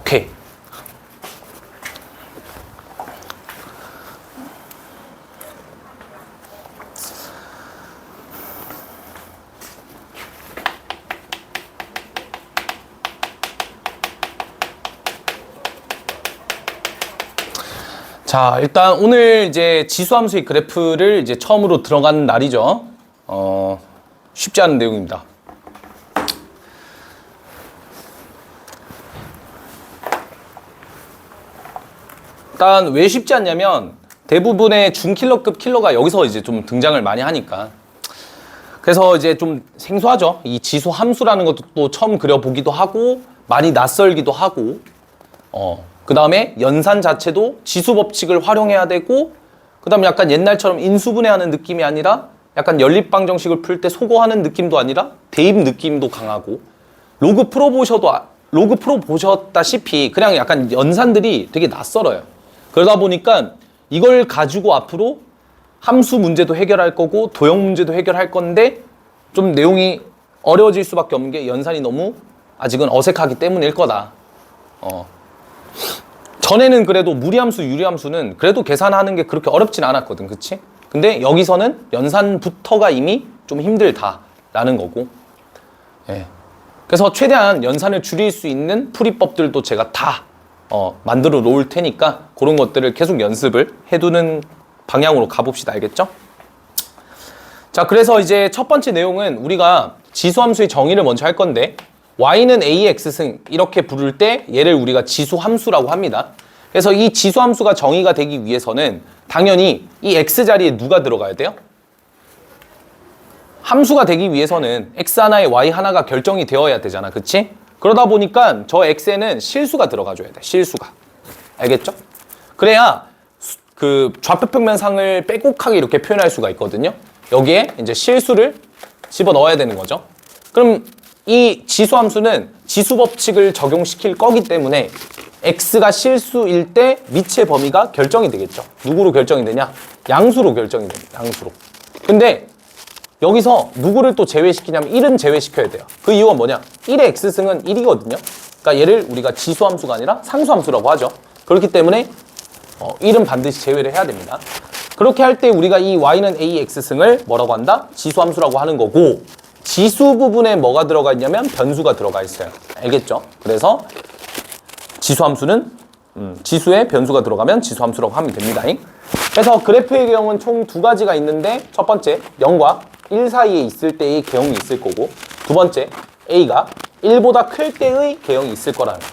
오케이. 자, 일단 오늘 이제 지수함수의 그래프를 이제 처음으로 들어간 날이죠. 쉽지 않은 내용입니다. 일단 왜 쉽지 않냐면 대부분의 중킬러급 킬러가 여기서 이제 좀 등장을 많이 하니까. 그래서 이제 좀 생소하죠. 이 지수 함수라는 것도 또 처음 그려보기도 하고 많이 낯설기도 하고 그 다음에 연산 자체도 지수 법칙을 활용해야 되고 그 다음에 약간 옛날처럼 인수분해하는 느낌이 아니라 약간 연립방정식을 풀 때 소거하는 느낌도 아니라 대입 느낌도 강하고 로그 풀어 보셨다시피 그냥 약간 연산들이 되게 낯설어요. 그러다 보니까 이걸 가지고 앞으로 함수 문제도 해결할 거고 도형 문제도 해결할 건데 좀 내용이 어려워질 수밖에 없는 게 연산이 너무 아직은 어색하기 때문일 거다. 전에는 그래도 무리함수, 유리함수는 그래도 계산하는 게 그렇게 어렵진 않았거든, 그치? 근데 여기서는 연산부터가 이미 좀 힘들다라는 거고. 예. 그래서 최대한 연산을 줄일 수 있는 풀이법들도 제가 다 만들어 놓을 테니까 그런 것들을 계속 연습을 해두는 방향으로 가봅시다. 알겠죠? 자, 그래서 이제 첫 번째 내용은 우리가 지수함수의 정의를 먼저 할 건데 y는 ax승 이렇게 부를 때 얘를 우리가 지수함수라고 합니다. 그래서 이 지수함수가 정의가 되기 위해서는 당연히 이 x 자리에 누가 들어가야 돼요? 함수가 되기 위해서는 x 하나에 y 하나가 결정이 되어야 되잖아. 그치? 그러다 보니까 저 x에는 실수가 들어가줘야 돼. 실수가. 알겠죠? 그래야 그 좌표평면상을 빼곡하게 이렇게 표현할 수가 있거든요. 여기에 이제 실수를 집어넣어야 되는 거죠. 그럼 이 지수함수는 지수법칙을 적용시킬 거기 때문에 x가 실수일 때 밑의 범위가 결정이 되겠죠. 누구로 결정이 되냐? 양수로 결정이 됩니다. 양수로. 근데 여기서 누구를 또 제외시키냐면 1은 제외시켜야 돼요. 그 이유가 뭐냐? 1의 x승은 1이거든요. 그러니까 얘를 우리가 지수함수가 아니라 상수함수라고 하죠. 그렇기 때문에 1은 반드시 제외를 해야 됩니다. 그렇게 할 때 우리가 이 y는 ax승을 뭐라고 한다? 지수함수라고 하는 거고 지수 부분에 뭐가 들어가 있냐면 변수가 들어가 있어요. 알겠죠? 그래서 지수함수는 지수에 변수가 들어가면 지수함수라고 하면 됩니다. 그래서 그래프의 개형은 총 두 가지가 있는데 첫 번째 0과 1 사이에 있을 때의 개형이 있을 거고 두 번째 a가 1보다 클 때의 개형이 있을 거라는 거예요.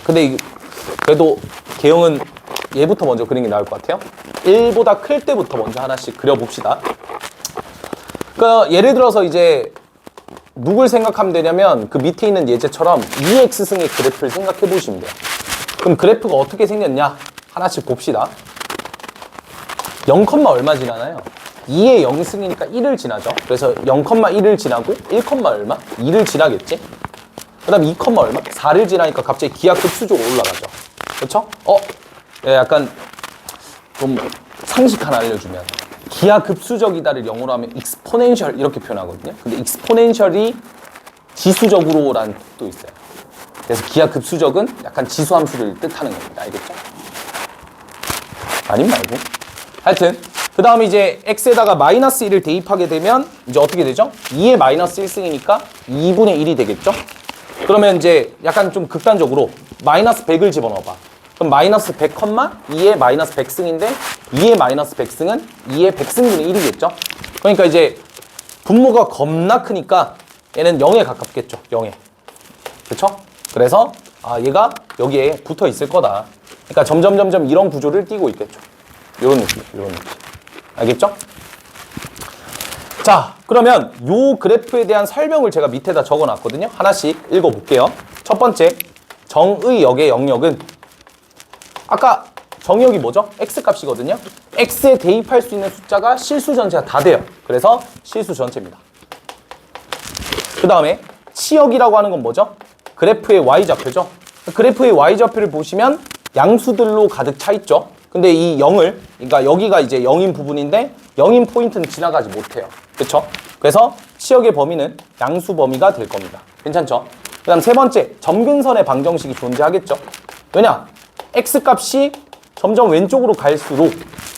근데 그래도 개형은 얘부터 먼저 그리는 게 나을 것 같아요. 1보다 클 때부터 먼저 하나씩 그려봅시다. 그러니까 예를 들어서 이제 누굴 생각하면 되냐면 그 밑에 있는 예제처럼 2x승의 그래프를 생각해 보시면 돼요. 그럼 그래프가 어떻게 생겼냐? 하나씩 봅시다. 0, 얼마 지나나요? 2의 0승이니까 1을 지나죠. 그래서 0,1을 지나고 1, 얼마? 2를 지나겠지? 그 다음 2, 얼마? 4를 지나니까 갑자기 기하급수적으로 올라가죠. 그렇죠? 약간 좀 상식 하나 알려주면 기하급수적이다를 영어로 하면 exponential 이렇게 표현하거든요. 근데 exponential이 지수적으로라는 뜻도 있어요. 그래서 기하급수적은 약간 지수함수를 뜻하는 겁니다. 알겠죠? 아님 말고. 하여튼 그 다음에 이제 x에다가 마이너스 1을 대입하게 되면 이제 어떻게 되죠? 2의 마이너스 1승이니까 2분의 1이 되겠죠? 그러면 이제 약간 좀 극단적으로 마이너스 100을 집어넣어봐. 그럼 마이너스 100, 2의 마이너스 100승인데 2의 마이너스 100승은 2의 100승분의 1이겠죠? 그러니까 이제 분모가 겁나 크니까 얘는 0에 가깝겠죠. 0에. 그쵸? 그래서 얘가 여기에 붙어 있을 거다. 그러니까 점점 이런 구조를 띠고 있겠죠. 이런 느낌. 알겠죠? 자, 그러면 요 그래프에 대한 설명을 제가 밑에다 적어놨거든요. 하나씩 읽어볼게요. 첫 번째, 정의역의 영역은 아까 정의역이 뭐죠? x값이거든요. x에 대입할 수 있는 숫자가 실수 전체가 다 돼요. 그래서 실수 전체입니다. 그 다음에 치역이라고 하는 건 뭐죠? 그래프의 y좌표죠. 그래프의 y좌표를 보시면 양수들로 가득 차 있죠. 근데 이 0을, 그러니까 여기가 이제 0인 부분인데 0인 포인트는 지나가지 못해요. 그렇죠? 그래서 치역의 범위는 양수 범위가 될 겁니다. 괜찮죠? 다음 세 번째, 점근선의 방정식이 존재하겠죠. 왜냐? x값이 점점 왼쪽으로 갈수록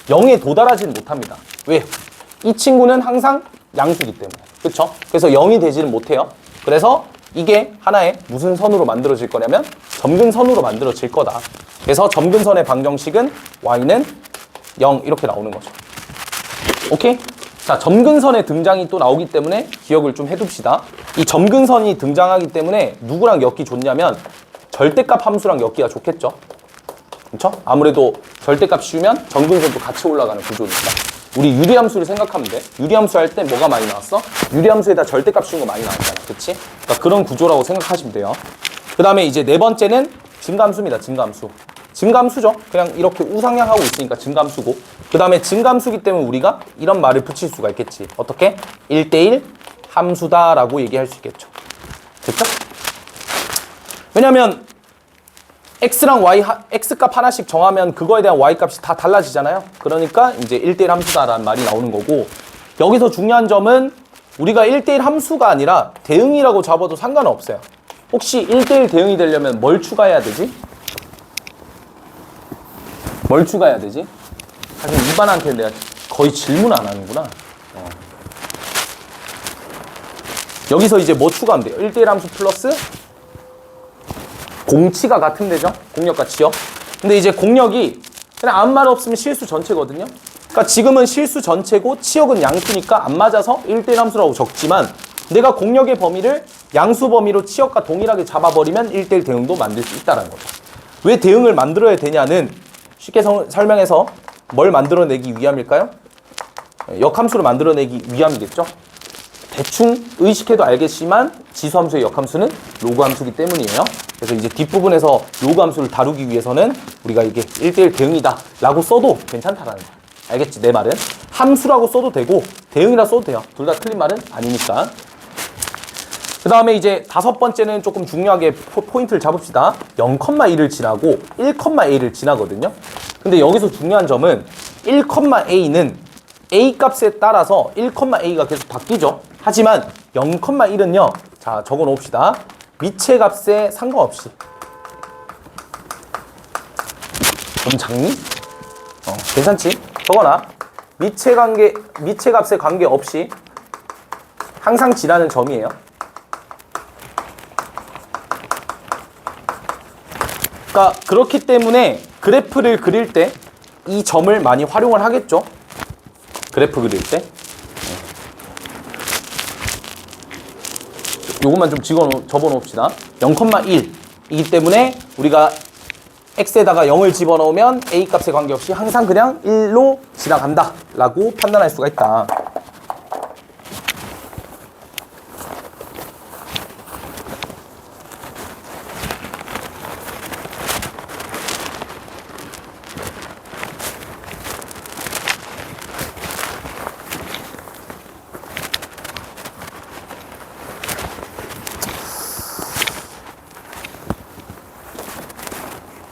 0에 도달하지는 못합니다. 왜? 이 친구는 항상 양수기 때문에. 그쵸? 그래서 0이 되지는 못해요. 그래서 이게 하나의 무슨 선으로 만들어질 거냐면 점근선으로 만들어질 거다. 그래서 점근선의 방정식은 y는 0 이렇게 나오는 거죠. 오케이? 자, 점근선의 등장이 또 나오기 때문에 기억을 좀 해둡시다. 이 점근선이 등장하기 때문에 누구랑 엮기 좋냐면 절대값 함수랑 엮기가 좋겠죠. 그렇죠? 아무래도 절대값 씌우면 점근선도 같이 올라가는 구조니까. 우리 유리함수를 생각하면 돼. 유리함수 할 때 뭐가 많이 나왔어? 유리함수에다 절대값 씌운 거 많이 나왔잖아. 그치? 그러니까 그런 구조라고 생각하시면 돼요. 그 다음에 이제 네 번째는 증가함수입니다. 증가함수. 증가함수죠. 그냥 이렇게 우상향하고 있으니까 증가함수고. 그 다음에 증가함수기 때문에 우리가 이런 말을 붙일 수가 있겠지. 어떻게? 1대1 함수다라고 얘기할 수 있겠죠. 됐죠? 왜냐면 x랑 y, x값 하나씩 정하면 그거에 대한 y값이 다 달라지잖아요. 그러니까 이제 1대1 함수다라는 말이 나오는 거고, 여기서 중요한 점은 우리가 1대1 함수가 아니라 대응이라고 잡아도 상관없어요. 혹시 1대1 대응이 되려면 뭘 추가해야 되지? 뭘 추가해야 되지? 사실 이반한테 내가 거의 질문 안 하는구나. 여기서 이제 뭐 추가하면 돼요? 1대1 함수 플러스 공치가 같은 데죠? 공력가치요. 근데 이제 공력이 그냥 아무 말 없으면 실수 전체거든요. 그러니까 지금은 실수 전체고 치역은 양수니까 안 맞아서 1대1 함수라고 적지만 내가 공력의 범위를 양수 범위로 치역과 동일하게 잡아버리면 1대1 대응도 만들 수 있다는 거죠. 왜 대응을 만들어야 되냐는 쉽게 설명해서 뭘 만들어내기 위함일까요? 역함수를 만들어내기 위함이겠죠. 대충 의식해도 알겠지만 지수함수의 역함수는 로그함수이기 때문이에요. 그래서 이제 뒷부분에서 로그함수를 다루기 위해서는 우리가 이게 1대1 대응이다 라고 써도 괜찮다라는 거야. 알겠지? 내 말은 함수라고 써도 되고 대응이라 써도 돼요. 둘 다 틀린 말은 아니니까. 그 다음에 이제 다섯 번째는 조금 중요하게 포인트를 잡읍시다. 0,1을 지나고 1,a를 지나거든요. 근데 여기서 중요한 점은 1,a는 a 값에 따라서 1,a가 계속 바뀌죠. 하지만 0,1은요. 자, 적어 놓읍시다. 미체 값에 상관없이. 좀 작니? 괜찮지? 적어놔. 미체 값에 관계없이 항상 지나는 점이에요. 그러니까 그렇기 때문에 그래프를 그릴 때 이 점을 많이 활용을 하겠죠. 그래프 그릴 때. 요것만 좀 접어놓읍시다. 0,1이기 때문에 우리가 x에다가 0을 집어넣으면 a 값에 관계없이 항상 그냥 1로 지나간다 라고 판단할 수가 있다.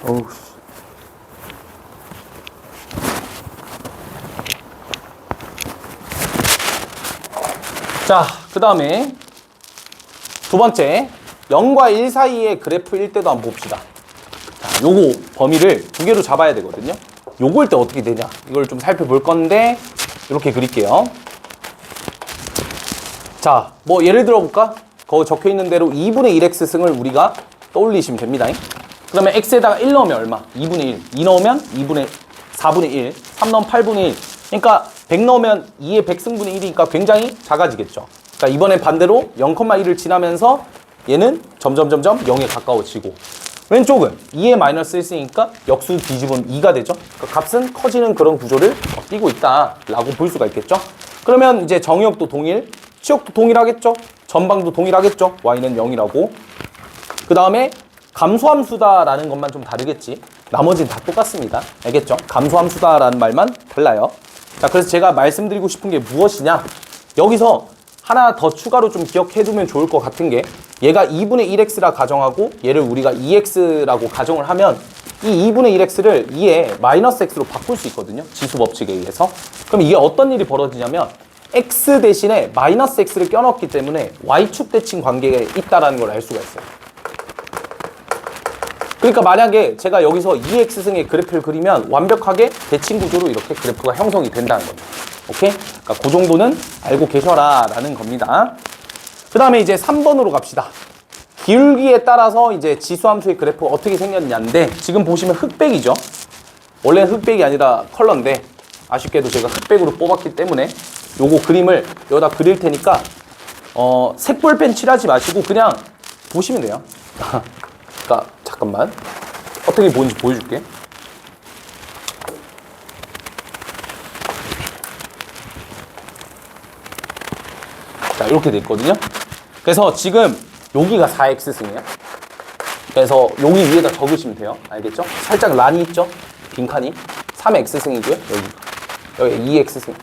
어우. 자, 그 다음에 두 번째 0과 1 사이의 그래프일 때도 한번 봅시다. 자, 요거 범위를 두 개로 잡아야 되거든요. 요거일 때 어떻게 되냐 이걸 좀 살펴볼 건데 이렇게 그릴게요. 자, 뭐 예를 들어 볼까? 거기 적혀 있는 대로 2분의 1x 승을 우리가 떠올리시면 됩니다. 그러면 x에다가 1 넣으면 얼마? 2분의 1. 2 넣으면 4분의 1. 3 넣으면 8분의 1. 그러니까 100 넣으면 2의 100승분의 1이니까 굉장히 작아지겠죠. 그러니까 이번엔 반대로 0,1을 지나면서 얘는 점점 0에 가까워지고 왼쪽은 2의 마이너스 1승이니까 역수 뒤집으면 2가 되죠. 그러니까 값은 커지는 그런 구조를 띠고 있다라고 볼 수가 있겠죠. 그러면 이제 정의역도 동일, 치역도 동일하겠죠. 전방도 동일하겠죠. y는 0이라고. 그 다음에 감소함수다라는 것만 좀 다르겠지. 나머지는 다 똑같습니다. 알겠죠? 감소함수다라는 말만 달라요. 자, 그래서 제가 말씀드리고 싶은 게 무엇이냐? 여기서 하나 더 추가로 좀 기억해두면 좋을 것 같은 게 얘가 2분의 1x라 가정하고 얘를 우리가 2x라고 가정을 하면 이 2분의 1x를 2의 마이너스 x로 바꿀 수 있거든요. 지수 법칙에 의해서. 그럼 이게 어떤 일이 벌어지냐면 x 대신에 마이너스 x를 껴넣기 때문에 y축 대칭 관계가 있다는 걸 알 수가 있어요. 그러니까 만약에 제가 여기서 2x승의 그래프를 그리면 완벽하게 대칭 구조로 이렇게 그래프가 형성이 된다는 겁니다. 오케이? 그러니까 그 정도는 알고 계셔라 라는 겁니다. 그 다음에 이제 3번으로 갑시다. 기울기에 따라서 이제 지수함수의 그래프가 어떻게 생겼냐인데, 지금 보시면 흑백이죠. 원래는 흑백이 아니라 컬러인데 아쉽게도 제가 흑백으로 뽑았기 때문에 요거 그림을 여기다 그릴 테니까 색볼펜 칠하지 마시고 그냥 보시면 돼요. 그러니까 잠깐만, 어떻게 보는지 보여줄게. 자, 이렇게 돼 있거든요. 그래서 지금 여기가 4x승이에요. 그래서 여기 위에다 적으시면 돼요. 알겠죠? 살짝 란이 있죠? 빈칸이. 3x승이고요. 여기 2x승.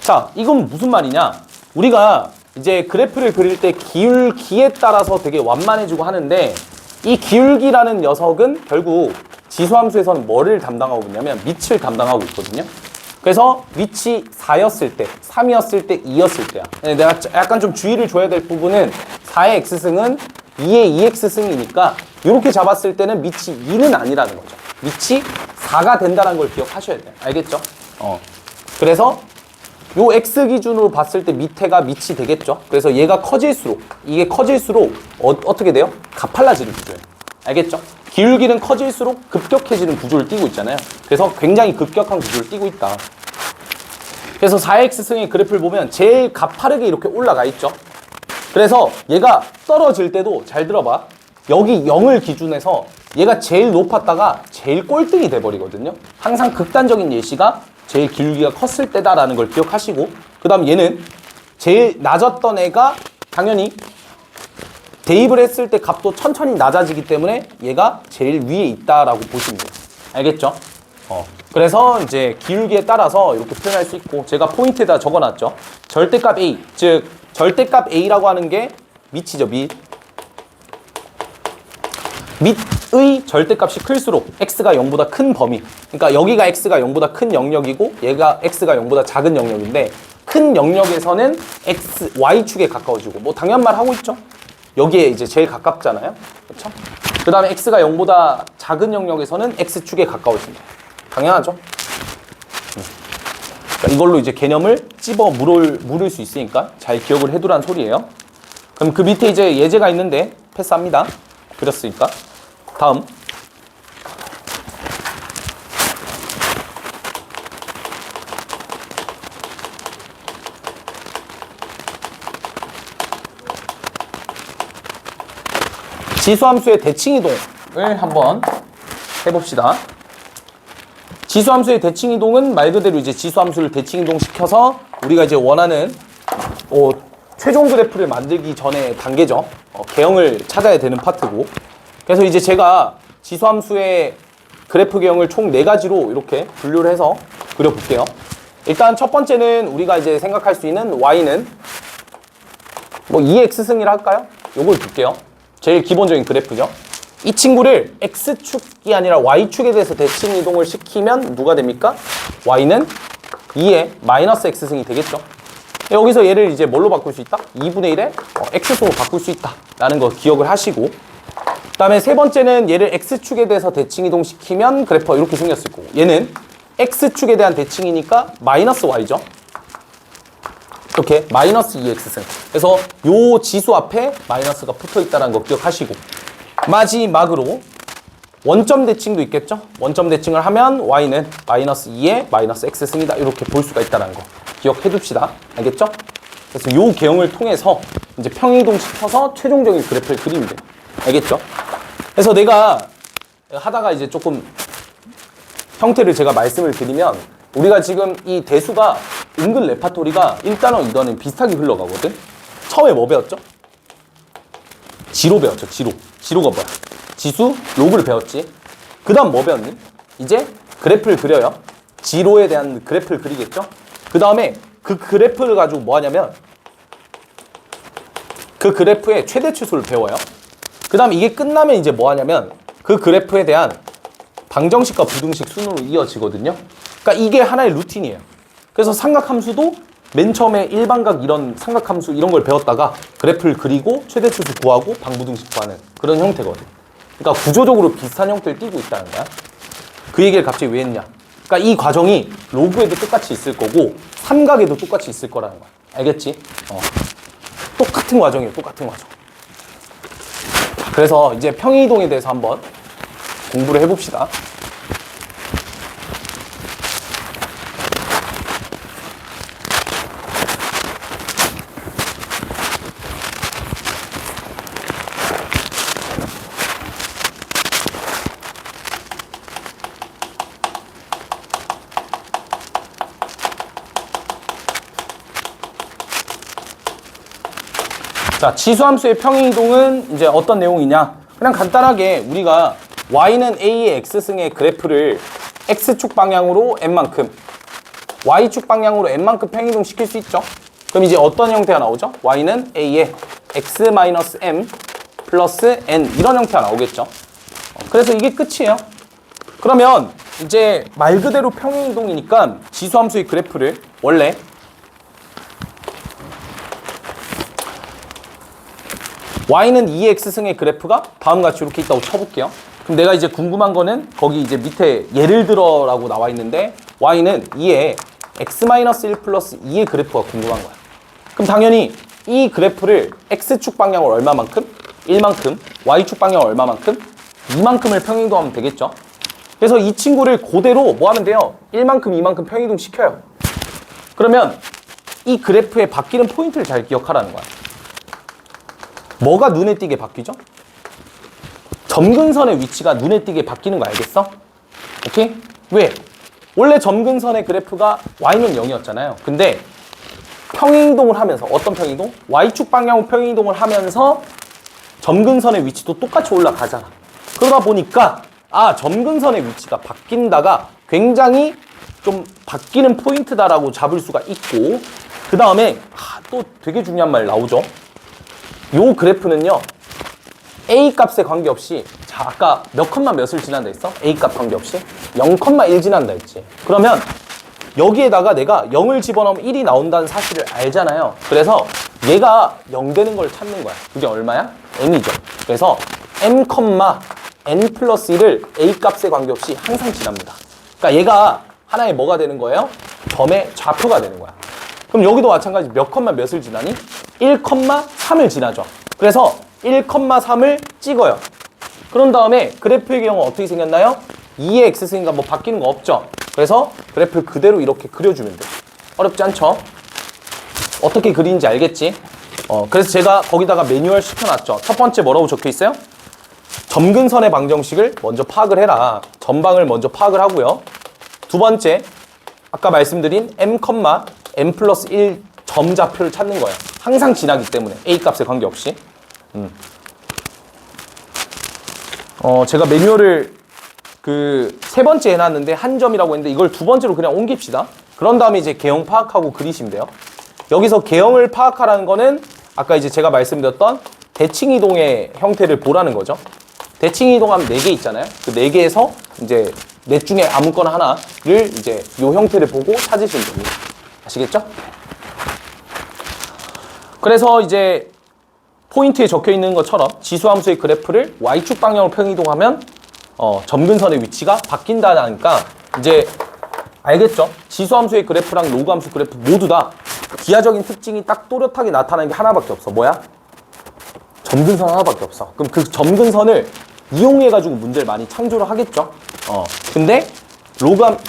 자, 이건 무슨 말이냐? 우리가 이제 그래프를 그릴 때 기울기에 따라서 되게 완만해지고 하는데, 이 기울기라는 녀석은 결국 지수함수에서는 뭐를 담당하고 있냐면 밑을 담당하고 있거든요. 그래서 밑이 4였을 때, 3이었을 때, 2였을 때야. 내가 약간 좀 주의를 줘야 될 부분은 4의 x승은 2의 2x승이니까 이렇게 잡았을 때는 밑이 2는 아니라는 거죠. 밑이 4가 된다는 걸 기억하셔야 돼요. 알겠죠? 그래서 요 x 기준으로 봤을 때 밑에가 밑이 되겠죠. 그래서 얘가 커질수록, 이게 커질수록 어떻게 돼요? 가팔라지는 구조예요. 알겠죠? 기울기는 커질수록 급격해지는 구조를 띠고 있잖아요. 그래서 굉장히 급격한 구조를 띠고 있다. 그래서 4x승의 그래프를 보면 제일 가파르게 이렇게 올라가 있죠. 그래서 얘가 떨어질 때도 잘 들어봐. 여기 0을 기준해서 얘가 제일 높았다가 제일 꼴등이 돼버리거든요. 항상 극단적인 예시가 제일 기울기가 컸을 때다라는 걸 기억하시고, 그 다음 얘는 제일 낮았던 애가 당연히 대입을 했을 때 값도 천천히 낮아지기 때문에 얘가 제일 위에 있다라고 보시면 돼요. 알겠죠? 그래서 이제 기울기에 따라서 이렇게 표현할 수 있고, 제가 포인트에다 적어놨죠. 절대값 A, 즉 절대값 A라고 하는 게 밑이죠. 밑의 절대값이 클수록 x가 0보다 큰 범위, 그러니까 여기가 x가 0보다 큰 영역이고 얘가 x가 0보다 작은 영역인데, 큰 영역에서는 y축에 가까워지고, 뭐 당연말 하고 있죠. 여기에 이제 제일 가깝잖아요. 그렇죠? 그 다음에 x가 0보다 작은 영역에서는 x축에 가까워진다. 당연하죠. 그러니까 이걸로 이제 개념을 찝어 물을 수 있으니까 잘 기억을 해두란 소리예요. 그럼 그 밑에 이제 예제가 있는데 패스합니다. 그렸으니까. 다음. 지수함수의 대칭이동을 한번 해봅시다. 지수함수의 대칭이동은 말 그대로 이제 지수함수를 대칭이동 시켜서 우리가 이제 원하는 최종 그래프를 만들기 전에 단계죠. 개형을 찾아야 되는 파트고. 그래서 이제 제가 지수함수의 그래프 개형을 총 4가지로 이렇게 분류를 해서 그려볼게요. 일단 첫 번째는 우리가 이제 생각할 수 있는 y는 뭐 2x승이라 할까요? 요걸 볼게요. 제일 기본적인 그래프죠. 이 친구를 x축이 아니라 y축에 대해서 대칭 이동을 시키면 누가 됩니까? y는 2의 마이너스 x승이 되겠죠. 여기서 얘를 이제 뭘로 바꿀 수 있다? 2분의 1의 x승으로 바꿀 수 있다 라는 거 기억을 하시고, 그 다음에 세 번째는 얘를 x축에 대해서 대칭 이동시키면 그래프가 이렇게 생겼을 거고, 얘는 x축에 대한 대칭이니까 마이너스 y죠. 이렇게 마이너스 2x승. 그래서 요 지수 앞에 마이너스가 붙어있다는 거 기억하시고, 마지막으로 원점 대칭도 있겠죠? 원점 대칭을 하면 y는 마이너스 2의 마이너스 x승이다 이렇게 볼 수가 있다는 거 기억해 둡시다. 알겠죠? 그래서 요 개형을 통해서 이제 평이동 시켜서 최종적인 그래프를 그리면 돼요. 알겠죠? 그래서 내가 하다가 이제 조금 형태를 제가 말씀을 드리면, 우리가 지금 이 대수가 은근 레파토리가 1단원, 2단원 비슷하게 흘러가거든? 처음에 뭐 배웠죠? 지로 배웠죠, 지로. 지로가 뭐야? 지수, 로그를 배웠지. 그 다음 뭐 배웠니? 이제 그래프를 그려요. 지로에 대한 그래프를 그리겠죠? 그 다음에 그 그래프를 가지고 뭐 하냐면 그 그래프의 최대 추수를 배워요. 그 다음에 이게 끝나면 이제 뭐 하냐면 그 그래프에 대한 방정식과 부등식 순으로 이어지거든요. 그러니까 이게 하나의 루틴이에요. 그래서 삼각함수도 맨 처음에 일반각 이런 삼각함수 이런 걸 배웠다가 그래프를 그리고 최대치수 구하고 방부등식 구하는 그런 형태거든. 그러니까 구조적으로 비슷한 형태를 띠고 있다는 거야. 그 얘기를 갑자기 왜 했냐? 그러니까 이 과정이 로그에도 똑같이 있을 거고 삼각에도 똑같이 있을 거라는 거야. 알겠지? 똑같은 과정이에요. 똑같은 과정. 그래서 이제 평행이동에 대해서 한번 공부를 해봅시다. 자, 지수함수의 평행이동은 이제 어떤 내용이냐? 그냥 간단하게 우리가 y는 a의 x승의 그래프를 x축 방향으로 n만큼, y축 방향으로 n만큼 평행이동 시킬 수 있죠? 그럼 이제 어떤 형태가 나오죠? y는 a의 x-m 플러스 n 이런 형태가 나오겠죠? 그래서 이게 끝이에요. 그러면 이제 말 그대로 평행이동이니까 지수함수의 그래프를 원래 y는 2x승의 그래프가 다음과 같이 이렇게 있다고 쳐볼게요. 그럼 내가 이제 궁금한 거는 거기 이제 밑에 예를 들어라고 나와 있는데 y는 2의 x-1 플러스 2의 그래프가 궁금한 거야. 그럼 당연히 이 그래프를 x축 방향으로 얼마만큼? 1만큼, y축 방향으로 얼마만큼? 2만큼을 평행이동하면 되겠죠. 그래서 이 친구를 그대로 뭐 하면 돼요? 1만큼, 2만큼 평행이동 시켜요. 그러면 이 그래프의 바뀌는 포인트를 잘 기억하라는 거야. 뭐가 눈에 띄게 바뀌죠? 점근선의 위치가 눈에 띄게 바뀌는 거 알겠어? 오케이? 왜? 원래 점근선의 그래프가 y는 0이었잖아요. 근데 평행이동을 하면서 어떤 평행이동? y축 방향으로 평행이동을 하면서 점근선의 위치도 똑같이 올라가잖아. 그러다 보니까 점근선의 위치가 바뀐다가 굉장히 좀 바뀌는 포인트다라고 잡을 수가 있고 그 다음에 또 되게 중요한 말 나오죠. 요 그래프는요 A 값에 관계없이 자 아까 몇 컴마 몇을 지난다 했어? A 값 관계없이 0,1 지난다 했지. 그러면 여기에다가 내가 0을 집어넣으면 1이 나온다는 사실을 알잖아요. 그래서 얘가 0 되는 걸 찾는 거야. 그게 얼마야? m이죠. 그래서 m, n 플러스 1을 A 값에 관계없이 항상 지납니다. 그러니까 얘가 하나의 뭐가 되는 거예요? 점의 좌표가 되는 거야. 그럼 여기도 마찬가지 몇 컴마 몇을 지나니? 1,3을 지나죠. 그래서 1,3을 찍어요. 그런 다음에 그래프의 경우 어떻게 생겼나요? 2의 x승이니까 뭐 바뀌는 거 없죠. 그래서 그래프를 그대로 이렇게 그려주면 돼. 어렵지 않죠? 어떻게 그리는지 알겠지? 그래서 제가 거기다가 매뉴얼 시켜놨죠. 첫 번째 뭐라고 적혀 있어요? 점근선의 방정식을 먼저 파악을 해라. 전방을 먼저 파악을 하고요. 두 번째, 아까 말씀드린 m, n 플러스 1 점 좌표를 찾는 거예요. 항상 지나기 때문에 A 값에 관계없이. 제가 매뉴얼을 세 번째 해놨는데 한 점이라고 했는데 이걸 두 번째로 그냥 옮깁시다. 그런 다음에 이제 개형 파악하고 그리시면 돼요. 여기서 개형을 파악하라는 거는 아까 이제 제가 말씀드렸던 대칭이동의 형태를 보라는 거죠. 대칭이동하면 4개 있잖아요. 그 4개에서 이제 넷 중에 아무거나 하나를 이제 요 형태를 보고 찾으시면 됩니다. 아시겠죠? 그래서 이제 포인트에 적혀 있는 것처럼 지수함수의 그래프를 y축 방향으로 평행이동하면 점근선의 위치가 바뀐다니까 이제 알겠죠? 지수함수의 그래프랑 로그함수 그래프 모두 다 기하적인 특징이 딱 또렷하게 나타나는 게 하나밖에 없어. 뭐야? 점근선 하나밖에 없어. 그럼 그 점근선을 이용해가지고 문제를 많이 창조를 하겠죠? 근데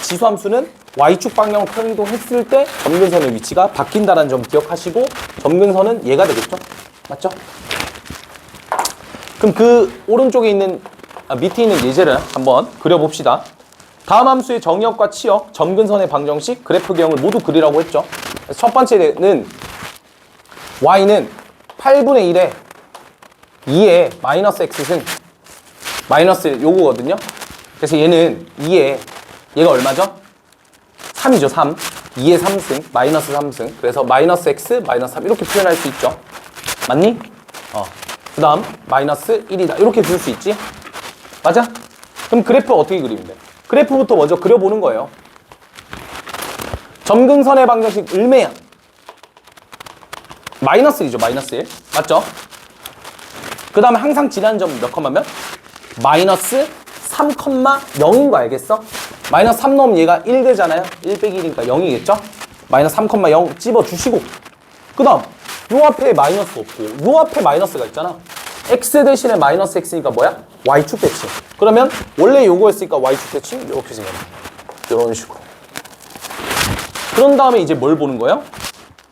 지수함수는 y축 방향으로 평행이동 했을 때 점근선의 위치가 바뀐다는 점 기억하시고 점근선은 얘가 되겠죠? 맞죠? 그럼 그 오른쪽에 있는 밑에 있는 예제를 한번 그려봅시다. 다음 함수의 정의역과 치역, 점근선의 방정식, 그래프 개형을 모두 그리라고 했죠. 첫 번째는 y는 8분의 1에 2의 마이너스 x승 마이너스 요거거든요. 그래서 얘는 2에 얘가 얼마죠? 3이죠. 3. 2의 3승 마이너스 3승. 그래서 마이너스 x 마이너스 3 이렇게 표현할 수 있죠. 맞니? 그 다음 마이너스 1이다 이렇게 줄 수 있지? 맞아? 그럼 그래프 어떻게 그리면 돼? 그래프부터 먼저 그려보는 거예요. 점근선의 방정식 을매야. 마이너스 1이죠. 마이너스 1. 맞죠? 그 다음에 항상 지나는 점은 몇 컴마면? 마이너스 3,0인 거 알겠어? 마이너스 3 넣으면 얘가 1 되잖아요. 1 빼기 1이니까 0이겠죠? 마이너스 3,0 집어주시고 그 다음 요 앞에 마이너스 없고 요 앞에 마이너스가 있잖아. x 대신에 마이너스 x니까 뭐야? y축 대칭. 그러면 원래 요거였으니까 y축 대칭 이렇게 생겨요. 이런 식으로. 그런 다음에 이제 뭘 보는 거예요?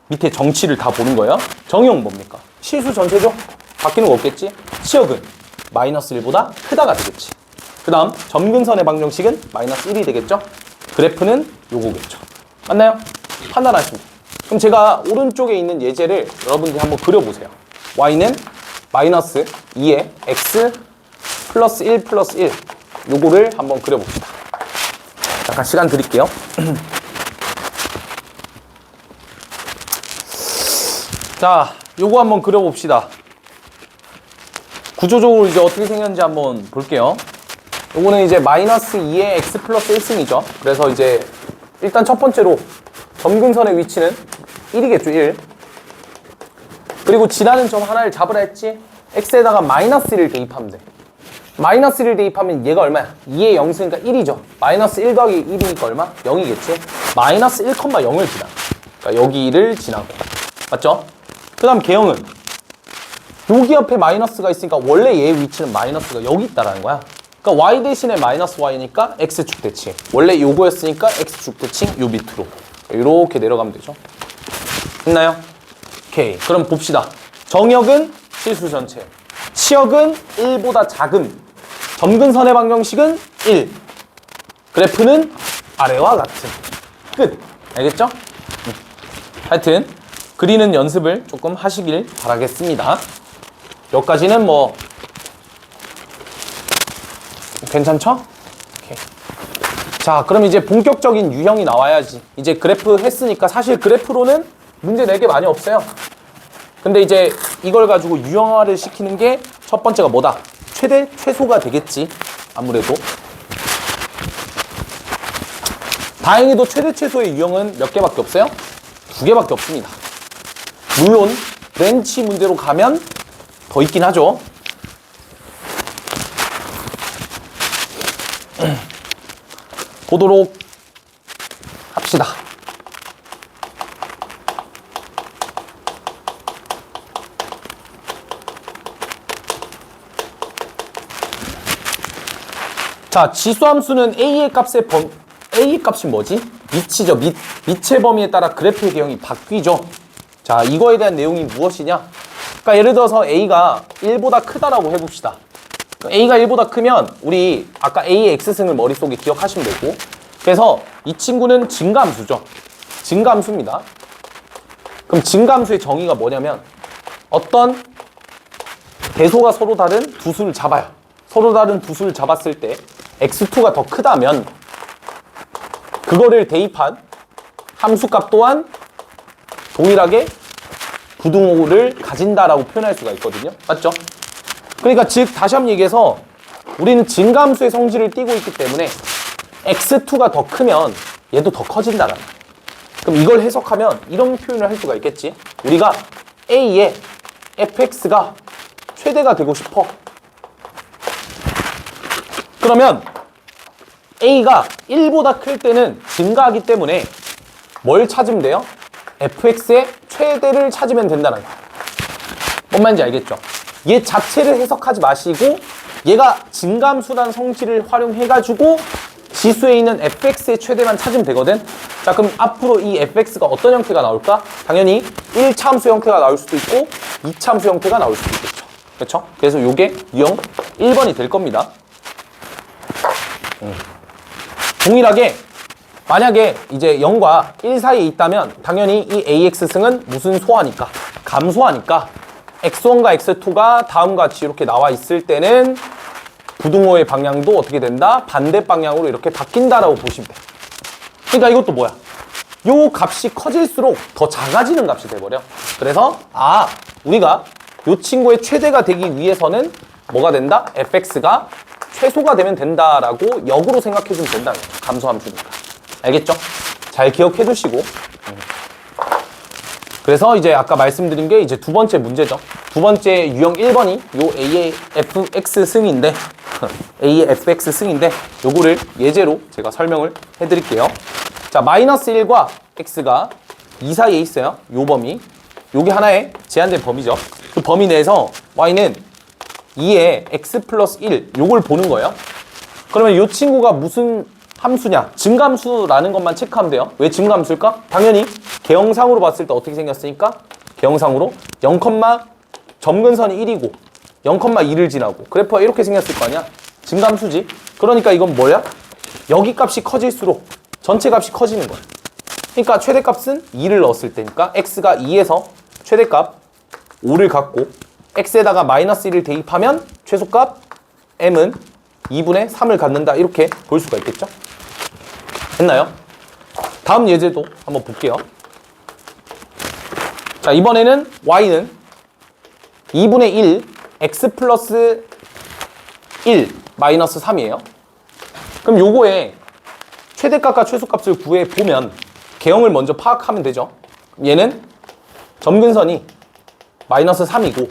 밑에 정치를 다 보는 거예요. 정의용 뭡니까? 실수 전체죠? 바뀌는 거 없겠지? 치역은 마이너스 1보다 크다가 되겠지. 그 다음 점근선의 방정식은 마이너스 1이 되겠죠? 그래프는 요거겠죠. 맞나요? 판단하시면 돼요. 그럼 제가 오른쪽에 있는 예제를 여러분들이 한번 그려보세요. y는 마이너스 2에 x 플러스 1 플러스 1 요거를 한번 그려봅시다. 잠깐 시간 드릴게요. 자, 요거 한번 그려봅시다. 구조적으로 이제 어떻게 생겼는지 한번 볼게요. 요거는 이제 마이너스 2의 x 플러스 1승이죠. 그래서 이제 일단 첫 번째로 점근선의 위치는 1이겠죠, 1. 그리고 지나는 점 하나를 잡으라 했지? x에다가 마이너스 1을 대입하면 돼. 마이너스 1을 대입하면 얘가 얼마야? 2의 0승이니까 1이죠. 마이너스 1 더하기 1이니까 얼마? 0이겠지? 마이너스 1,0을 지나. 그러니까 여기를 지나고. 맞죠? 그 다음 개형은 여기 옆에 마이너스가 있으니까 원래 얘의 위치는 마이너스가 여기 있다라는 거야. 그러니까 y 대신에 마이너스 y니까 x축 대칭. 원래 요거였으니까 x축 대칭 요 밑으로. 이렇게 내려가면 되죠. 됐나요? 오케이. 그럼 봅시다. 정역은 실수 전체. 치역은 1보다 작음. 점근선의 방정식은 1. 그래프는 아래와 같은. 끝. 알겠죠? 하여튼 그리는 연습을 조금 하시길 바라겠습니다. 여기까지는 뭐 괜찮죠? 오케이. 자, 그럼 이제 본격적인 유형이 나와야지. 이제 그래프 했으니까 사실 그래프로는 문제 낼 게 많이 없어요. 근데 이제 이걸 가지고 유형화를 시키는 게 첫 번째가 뭐다? 최대, 최소가 되겠지. 아무래도. 다행히도 최대, 최소의 유형은 몇 개밖에 없어요? 2개밖에 없습니다. 물론 브랜치 문제로 가면 더 있긴 하죠. 보도록 합시다. 자, 지수함수는 A의 값이 뭐지? 밑이죠. 밑의 범위에 따라 그래프의 개형이 바뀌죠. 자, 이거에 대한 내용이 무엇이냐? 그러니까 예를 들어서 A가 1보다 크다라고 해봅시다. A가 1보다 크면 우리 아까 A의 X승을 머릿속에 기억하시면 되고, 그래서 이 친구는 증가함수죠. 증가함수입니다. 그럼 증가함수의 정의가 뭐냐면 어떤 대소가 서로 다른 두 수를 잡아요. 서로 다른 두 수를 잡았을 때 x2가 더 크다면 그거를 대입한 함수값 또한 동일하게 부등호를 가진다라고 표현할 수가 있거든요. 맞죠? 그러니까 즉 다시 한번 얘기해서 우리는 증가함수의 성질을 띠고 있기 때문에 x2가 더 크면 얘도 더 커진다라는 거예요. 그럼 이걸 해석하면 이런 표현을 할 수가 있겠지. 우리가 a의 fx가 최대가 되고 싶어. 그러면 a가 1보다 클 때는 증가하기 때문에 뭘 찾으면 돼요? fx의 최대를 찾으면 된다는 거예요. 뭔 말인지 알겠죠? 얘 자체를 해석하지 마시고 얘가 증가함수라는 성질을 활용해가지고 지수에 있는 fx의 최대만 찾으면 되거든. 자, 그럼 앞으로 이 fx가 어떤 형태가 나올까? 당연히 1차 함수 형태가 나올 수도 있고 2차 함수 형태가 나올 수도 있겠죠. 그렇죠? 그래서 요게 유형 1번이 될 겁니다. 동일하게 만약에 이제 0과 1 사이에 있다면 당연히 이 AX승은 무슨 소하니까? 감소하니까 X1과 X2가 다음과 같이 이렇게 나와 있을 때는 부등호의 방향도 어떻게 된다? 반대 방향으로 이렇게 바뀐다라고 보시면 돼요. 그러니까 이것도 뭐야? 요 값이 커질수록 더 작아지는 값이 돼버려. 그래서 우리가 요 친구의 최대가 되기 위해서는 뭐가 된다? fx가 최소가 되면 된다라고 역으로 생각해주면 된다는 거예요. 감소함수니까. 알겠죠? 잘 기억해 두시고. 그래서 이제 아까 말씀드린 게 이제 두 번째 문제죠. 두 번째 유형 1번이 요 A의 fx 승인데 A의 fx 승인데 요거를 예제로 제가 설명을 해드릴게요. 자, 마이너스 1과 x가 2 사이에 있어요. 요 범위. 요게 하나의 제한된 범위죠. 그 범위 내에서 y는 2에 x 플러스 1 요걸 보는 거예요. 그러면 요 친구가 무슨 함수냐? 증감수라는 것만 체크하면 돼요. 왜 증감수일까? 당연히 개형상으로 봤을 때 어떻게 생겼으니까 개형상으로 0, 점근선이 1이고 0,2를 지나고 그래프가 이렇게 생겼을 거 아니야? 증감수지. 그러니까 이건 뭐야? 여기 값이 커질수록 전체 값이 커지는 거야. 그러니까 최대값은 2를 넣었을 때니까 x가 2에서 최대값 5를 갖고 x에다가 마이너스 1을 대입하면 최소값 m은 2분의 3을 갖는다. 이렇게 볼 수가 있겠죠? 됐나요? 다음 예제도 한번 볼게요. 자, 이번에는 y는 2분의 1 x 플러스 1 마이너스 3이에요. 그럼 요거에 최대값과 최소값을 구해보면 개형을 먼저 파악하면 되죠. 얘는 점근선이 마이너스 3이고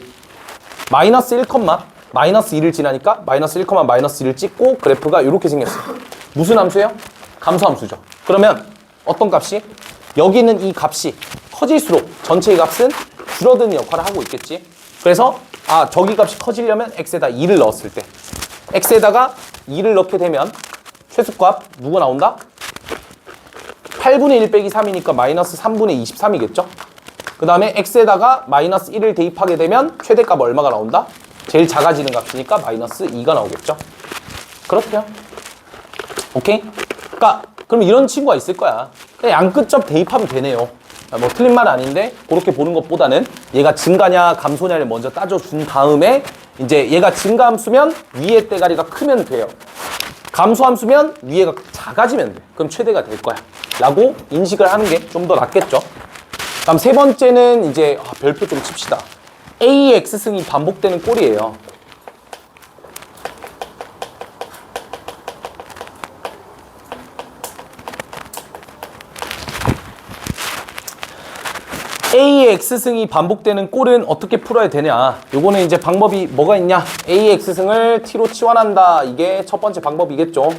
마이너스 1, 마이너스 2를 지나니까 마이너스 1, 마이너스 2를 찍고 그래프가 이렇게 생겼어요. 무슨 함수예요? 감소함수죠. 그러면 어떤 값이? 여기 있는 이 값이 커질수록 전체의 값은 줄어드는 역할을 하고 있겠지. 그래서 저기 값이 커지려면 x에다 2를 넣었을 때 x에다가 2를 넣게 되면 최소값 누가 나온다? 8분의 1 빼기 3이니까 마이너스 3분의 23이겠죠? 그 다음에 x에다가 마이너스 1을 대입하게 되면 최대값 얼마가 나온다? 제일 작아지는 값이니까 마이너스 2가 나오겠죠? 그렇대요. 오케이? 그러니까 그럼 이런 친구가 있을 거야. 그냥 양끝접 대입하면 되네요. 뭐 틀린 말은 아닌데 그렇게 보는 것보다는 얘가 증가냐 감소냐를 먼저 따져준 다음에 이제 얘가 증가함수면 위에 대가리가 크면 돼요. 감소함수면 위에가 작아지면 돼. 그럼 최대가 될 거야. 라고 인식을 하는 게 좀 더 낫겠죠. 다음 세 번째는 이제 별표 좀 칩시다. A의 X승이 반복되는 꼴이에요. A의 X승이 반복되는 꼴은 어떻게 풀어야 되냐? 요거는 이제 방법이 뭐가 있냐? A의 X승을 T로 치환한다. 이게 첫 번째 방법이겠죠.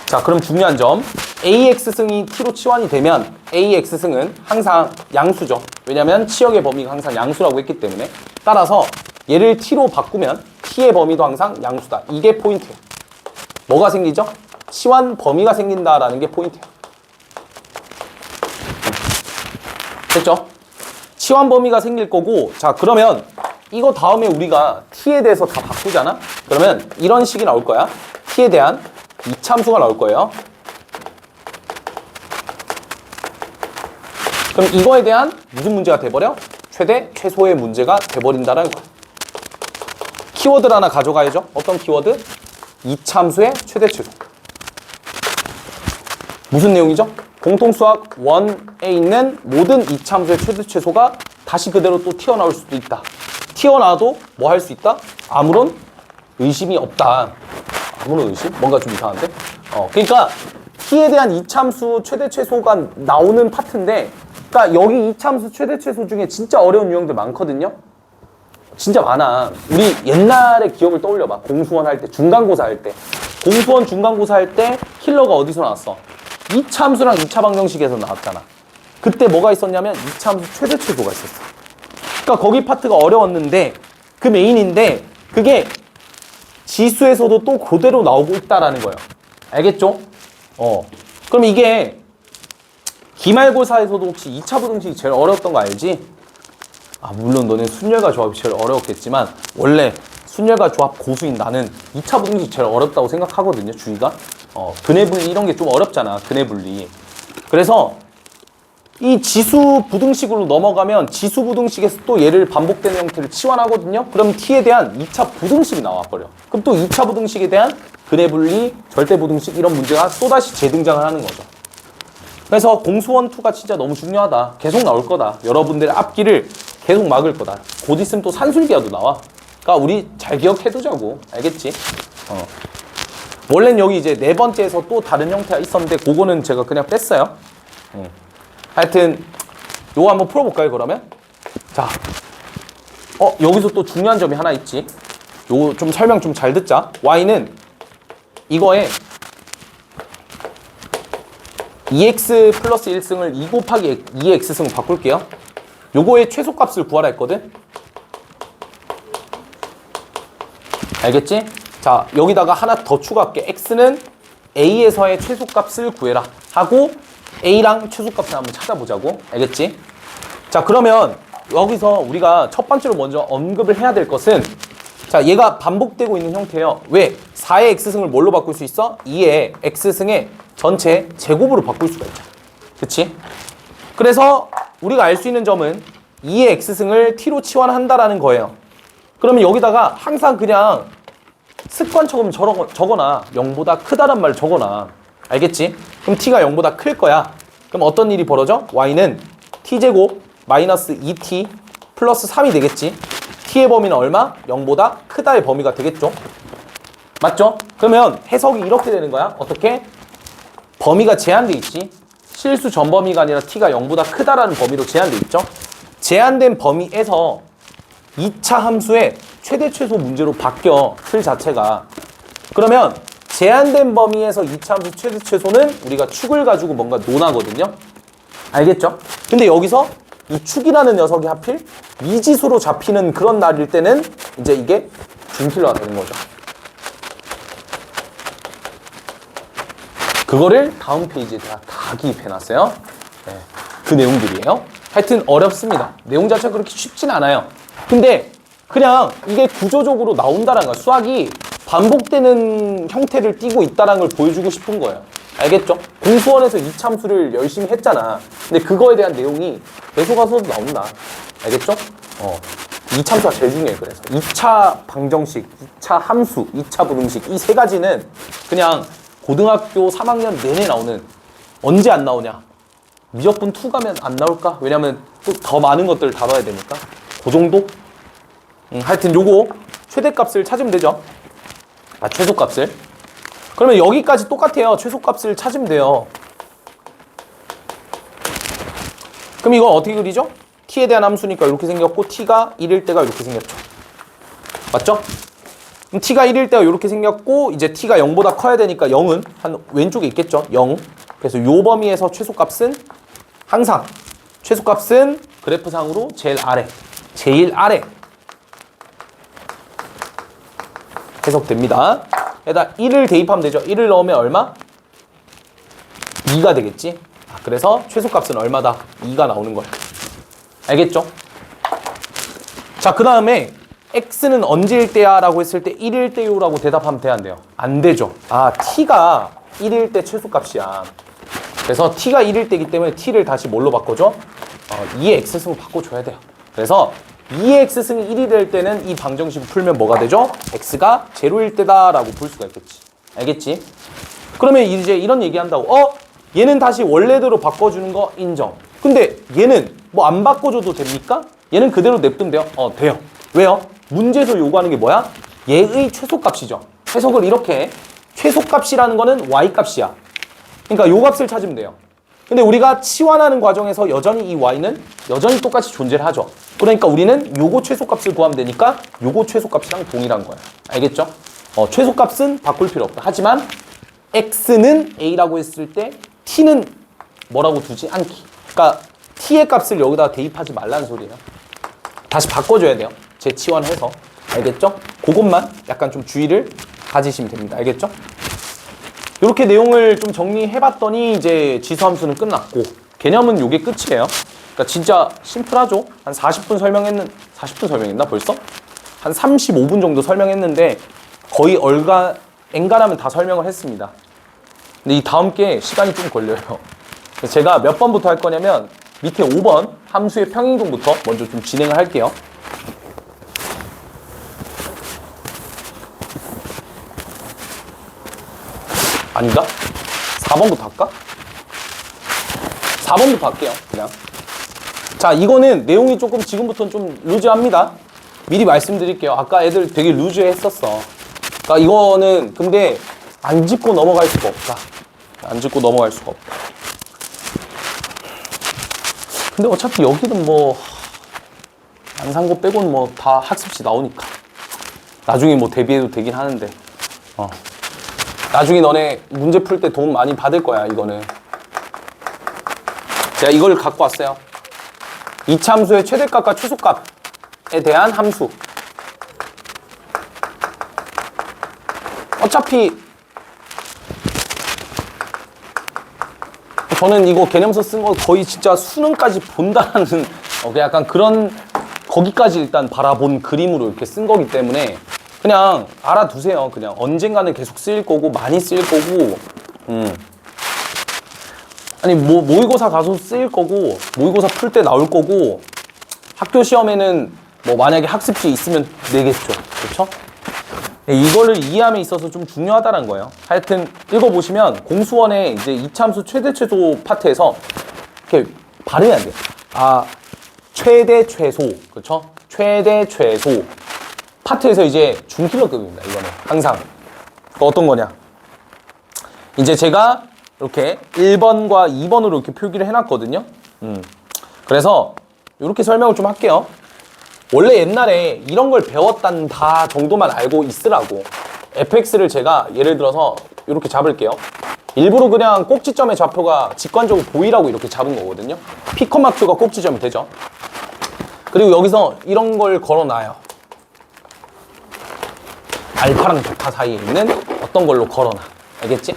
자, 그럼 중요한 점. AX승이 T로 치환이 되면 AX승은 항상 양수죠. 왜냐면 치역의 범위가 항상 양수라고 했기 때문에. 따라서 얘를 T로 바꾸면 T의 범위도 항상 양수다. 이게 포인트예요. 뭐가 생기죠? 치환 범위가 생긴다라는 게 포인트예요. 됐죠? 치환 범위가 생길 거고, 자, 그러면 이거 다음에 우리가 T에 대해서 다 바꾸잖아? 그러면 이런 식이 나올 거야. T에 대한 이차함수가 나올 거예요. 그럼 이거에 대한 무슨 문제가 돼버려? 최대, 최소의 문제가 돼버린다라는 거야. 키워드를 하나 가져가야죠. 어떤 키워드? 이차함수의 최대, 최소. 무슨 내용이죠? 공통수학 1에 있는 모든 이차함수의 최대, 최소가 다시 그대로 또 튀어나올 수도 있다. 튀어나와도 뭐 할 수 있다? 아무런 의심이 없다. 아무런 의심? 뭔가 좀 이상한데? 그러니까 t에 대한 이차함수 최대, 최소가 나오는 파트인데, 그러니까 여기 이차함수 최대, 최소 중에 진짜 어려운 유형들 많거든요? 진짜 많아. 우리 옛날의 기억을 떠올려봐. 공수원 할 때, 중간고사 할 때. 공수원 중간고사 할 때 킬러가 어디서 나왔어? 이차함수랑 2차 방정식에서 나왔잖아. 그때 뭐가 있었냐면 이차함수 최대, 최소가 있었어. 그러니까 거기 파트가 어려웠는데 그 메인인데 그게 지수에서도 또 그대로 나오고 있다라는 거예요. 알겠죠? 그럼 이게 기말고사에서도 혹시 2차 부등식이 제일 어려웠던 거 알지? 물론 너네 순열과 조합이 제일 어려웠겠지만 원래 순열과 조합 고수인 나는 2차 부등식이 제일 어렵다고 생각하거든요. 주의가. 근해 분리 이런 게 좀 어렵잖아. 근해 분리. 그래서 이 지수 부등식으로 넘어가면 지수 부등식에서 또 얘를 반복되는 형태를 치환하거든요. 그럼 t에 대한 2차 부등식이 나와버려. 그럼 또 2차 부등식에 대한 근해 분리, 절대 부등식 이런 문제가 또다시 재등장을 하는 거죠. 그래서 공수원 2가 진짜 너무 중요하다. 계속 나올 거다. 여러분들의 앞길을 계속 막을 거다. 곧 있으면 또 산술기야도 나와. 그러니까 우리 잘 기억해두자고. 알겠지? 원래는 여기 이제 네 번째에서 또 다른 형태가 있었는데 그거는 제가 그냥 뺐어요. 하여튼 요거 한번 풀어볼까요, 그러면? 자, 여기서 또 중요한 점이 하나 있지. 요거 좀 설명 좀 잘 듣자. y는 이거에 2x 플러스 1승을 2 곱하기 2x승을 바꿀게요. 요거의 최소값을 구하라 했거든. 알겠지? 자, 여기다가 하나 더 추가할게. x는 a에서의 최소값을 구해라 하고 a랑 최소값을 한번 찾아보자고. 알겠지? 자, 그러면 여기서 우리가 첫 번째로 먼저 언급을 해야 될 것은, 자, 얘가 반복되고 있는 형태예요. 왜? 4의 x승을 뭘로 바꿀 수 있어? 2의 x승의 전체 제곱으로 바꿀 수가 있죠. 그치? 그래서 우리가 알 수 있는 점은 2의 x승을 t로 치환한다라는 거예요. 그러면 여기다가 항상 그냥 습관처럼 적어놔. 0보다 크다란 말 적어놔. 알겠지? 그럼 t가 0보다 클 거야. 그럼 어떤 일이 벌어져? y는 t제곱 마이너스 2t 플러스 3이 되겠지. t의 범위는 얼마? 0보다 크다의 범위가 되겠죠. 맞죠? 그러면 해석이 이렇게 되는 거야. 어떻게? 범위가 제한돼 있지. 실수 전범위가 아니라 t가 0보다 크다라는 범위로 제한돼 있죠. 제한된 범위에서 2차 함수의 최대 최소 문제로 바뀌어, 틀 자체가. 그러면 제한된 범위에서 2차 함수 최대 최소는 우리가 축을 가지고 뭔가 논하거든요. 알겠죠? 근데 여기서 이 축이라는 녀석이 하필 미지수로 잡히는 그런 날일 때는 이제 이게 중필러가 되는 거죠. 그거를 다음 페이지에 다 기입해놨어요. 네, 그 내용들이에요. 하여튼 어렵습니다. 내용 자체가 그렇게 쉽진 않아요. 근데 그냥 이게 구조적으로 나온다는 거야. 수학이 반복되는 형태를 띠고 있다는 걸 보여주고 싶은 거예요. 알겠죠? 공수원에서 이참수를 열심히 했잖아. 근데 그거에 대한 내용이 배소가서도 나온다. 알겠죠? 이참수가 제일 중요해. 그래서 2차 방정식, 2차 함수, 2차 부등식, 이 세 가지는 그냥 고등학교 3학년 내내 나오는, 언제 안 나오냐? 미적분 2 가면 안 나올까? 왜냐면 또 더 많은 것들을 다뤄야 되니까. 그 정도? 하여튼 요거 최대값을 찾으면 되죠. 최소값을. 그러면 여기까지 똑같아요. 최소값을 찾으면 돼요. 그럼 이건 어떻게 그리죠? t에 대한 함수니까 이렇게 생겼고, t가 1일 때가 이렇게 생겼죠. 맞죠? 그럼 t가 1일 때가 이렇게 생겼고, 이제 t가 0보다 커야 되니까 0은 한 왼쪽에 있겠죠. 0. 그래서 요 범위에서 최소값은 항상 최소값은 그래프상으로 제일 아래 해석됩니다. 에다 1을 대입하면 되죠. 1을 넣으면 얼마? 2가 되겠지. 그래서 최소값은 얼마다? 2가 나오는 거예요. 알겠죠? 자, 그 다음에 x는 언제일 때야? 라고 했을 때 1일 때요? 라고 대답하면 돼야 안 돼요? 안 되죠. t가 1일 때 최소값이야. 그래서 t가 1일 때이기 때문에 t를 다시 뭘로 바꿔줘? 2의 x승으로 바꿔줘야 돼요. 그래서 2의 x승이 1이 될 때는 이 방정식을 풀면 뭐가 되죠? x가 0일 때다 라고 볼 수가 있겠지. 알겠지? 그러면 이제 이런 얘기 한다고. 얘는 다시 원래대로 바꿔주는 거 인정. 근데 얘는 뭐 안 바꿔줘도 됩니까? 얘는 그대로 냅두면 돼요? 돼요. 왜요? 문제에서 요구하는 게 뭐야? 얘의 최소값이죠. 해석을 이렇게 해. 최소값이라는 거는 y값이야. 그러니까 요 값을 찾으면 돼요. 근데 우리가 치환하는 과정에서 여전히 이 y는 여전히 똑같이 존재를 하죠. 그러니까 우리는 요거 최소값을 구하면 되니까 요거 최소값이랑 동일한 거예요. 알겠죠? 최소값은 바꿀 필요 없다. 하지만 x는 a라고 했을 때 t는 뭐라고 두지 않기. 그러니까 t의 값을 여기다가 대입하지 말라는 소리예요. 다시 바꿔줘야 돼요. 재치환해서. 알겠죠? 그것만 약간 좀 주의를 가지시면 됩니다. 알겠죠? 이렇게 내용을 좀 정리해봤더니 이제 지수함수는 끝났고, 개념은 요게 끝이에요. 그러니까 진짜 심플하죠? 한 40분 설명했나 벌써? 한 35분 정도 설명했는데 거의 엔간하면 다 설명을 했습니다. 근데 이 다음 게 시간이 좀 걸려요. 제가 몇 번부터 할 거냐면 밑에 5번 함수의 평행이동부터 먼저 좀 진행을 할게요. 아닌가? 4번부터 할까? 4번부터 할게요, 그냥. 자, 이거는 내용이 조금 지금부터는 좀 루즈합니다. 미리 말씀드릴게요. 아까 애들 되게 루즈해 했었어. 그러니까 이거는 근데 안 짚고 넘어갈 수가 없다. 안 짚고 넘어갈 수가 없다. 근데 어차피 여기는 뭐 안 산 거 빼고는 뭐 다 학습지 나오니까 나중에 뭐 대비해도 되긴 하는데 나중에 너네 문제 풀 때 도움 많이 받을 거야. 이거는 제가 이걸 갖고 왔어요. 이차함수의 최대값과 최소값에 대한 함수. 어차피 저는 이거 개념서 쓴 거 거의 진짜 수능까지 본다는 약간 그런 거기까지 일단 바라본 그림으로 이렇게 쓴 거기 때문에 그냥 알아두세요. 그냥 언젠가는 계속 쓰일 거고 많이 쓰일 거고 아니 뭐 모의고사 가서 쓰일 거고 모의고사 풀 때 나올 거고 학교 시험에는 뭐 만약에 학습지 있으면 내겠죠. 그렇죠? 이거를 이해함에 있어서 좀 중요하다는 거예요. 하여튼 읽어보시면 공수원의 이제 이차함수 최대 최소 파트에서 이렇게 발음이 안 돼요. 최대 최소, 그렇죠? 최대 최소 파트에서 이제 중킬러급입니다. 이거는 항상 어떤 거냐? 이제 제가 이렇게 1번과 2번으로 이렇게 표기를 해놨거든요. 그래서 이렇게 설명을 좀 할게요. 원래 옛날에 이런 걸 배웠단다 정도만 알고 있으라고. fx를 제가 예를 들어서 이렇게 잡을게요. 일부러 그냥 꼭지점의 좌표가 직관적으로 보이라고 이렇게 잡은 거거든요. P, Q가 꼭지점이 되죠. 그리고 여기서 이런 걸 걸어놔요. 알파랑 베타 사이에 있는 어떤 걸로 걸어놔. 알겠지?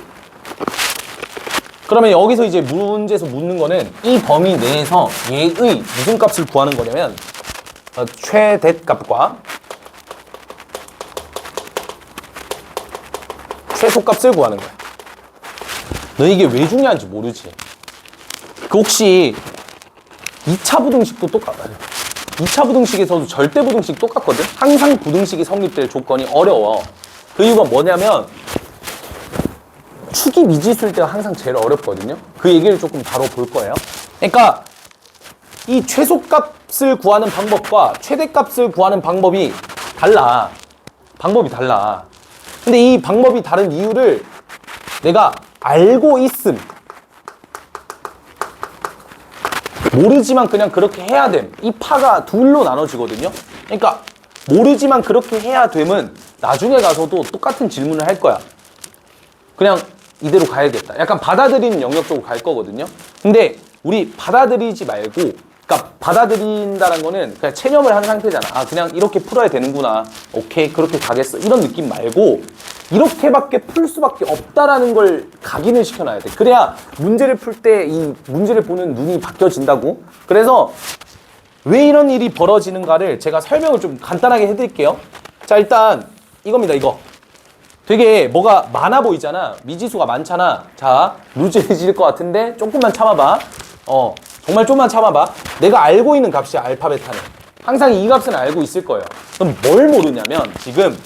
그러면 여기서 이제 문제에서 묻는 거는 이 범위 내에서 얘의 무슨 값을 구하는 거냐면 최대값과 최소값을 구하는 거야. 너 이게 왜 중요한지 모르지? 그 혹시 2차 부등식도 똑같아요. 2차 부등식에서도 절대 부등식 똑같거든? 항상 부등식이 성립될 조건이 어려워. 그 이유가 뭐냐면 축이 미지수일 때가 항상 제일 어렵거든요. 그 얘기를 조금 다뤄볼 거예요. 그러니까 이 최소값을 구하는 방법과 최대값을 구하는 방법이 달라. 방법이 달라. 근데 이 방법이 다른 이유를 내가 알고 있음. 모르지만 그냥 그렇게 해야 됨. 이 파가 둘로 나눠지거든요. 그러니까 모르지만 그렇게 해야 됨은 나중에 가서도 똑같은 질문을 할 거야. 그냥 이대로 가야겠다. 약간 받아들이는 영역 쪽으로 갈 거거든요. 근데 우리 받아들이지 말고, 그러니까 받아들인다는 거는 그냥 체념을 한 상태잖아. 그냥 이렇게 풀어야 되는구나. 오케이, 그렇게 가겠어. 이런 느낌 말고 이렇게밖에 풀 수밖에 없다라는 걸 각인을 시켜놔야 돼. 그래야 문제를 풀 때 이 문제를 보는 눈이 바뀌어진다고. 그래서 왜 이런 일이 벌어지는가를 제가 설명을 좀 간단하게 해드릴게요. 자, 일단 이겁니다. 이거 되게 뭐가 많아 보이잖아. 미지수가 많잖아. 자, 루즈해질 것 같은데 조금만 참아봐. 정말 좀만 참아봐. 내가 알고 있는 값이야, 알파, 베타는. 항상 이 값은 알고 있을 거예요. 그럼 뭘 모르냐면 지금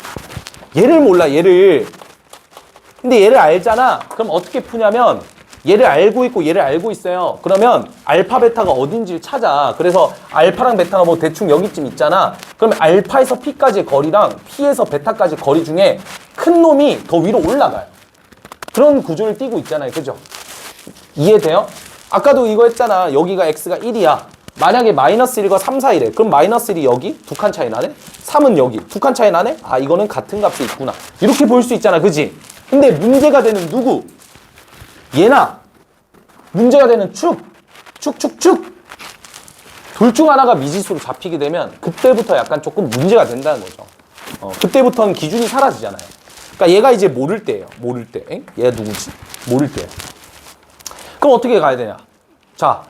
얘를 몰라, 얘를. 근데 얘를 알잖아. 그럼 어떻게 푸냐면 얘를 알고 있고 얘를 알고 있어요. 그러면 알파, 베타가 어딘지를 찾아. 그래서 알파랑 베타가 뭐 대충 여기쯤 있잖아. 그러면 알파에서 P까지의 거리랑 P에서 베타까지 거리 중에 큰 놈이 더 위로 올라가요. 그런 구조를 띠고 있잖아요. 그죠? 이해돼요? 아까도 이거 했잖아. 여기가 X가 1이야. 만약에 마이너스 1과 3 사이래. 그럼 마이너스 1이 여기 두 칸 차이 나네? 3은 여기 두 칸 차이 나네? 이거는 같은 값이 있구나. 이렇게 볼 수 있잖아. 그지? 근데 문제가 되는 누구? 얘나 문제가 되는 축. 둘 중 하나가 미지수로 잡히게 되면 그때부터 약간 조금 문제가 된다는 거죠. 그때부터는 기준이 사라지잖아요. 그러니까 얘가 이제 모를 때예요. 모를 때. 얘가 누구지? 모를 때예요. 그럼 어떻게 가야 되냐? 자,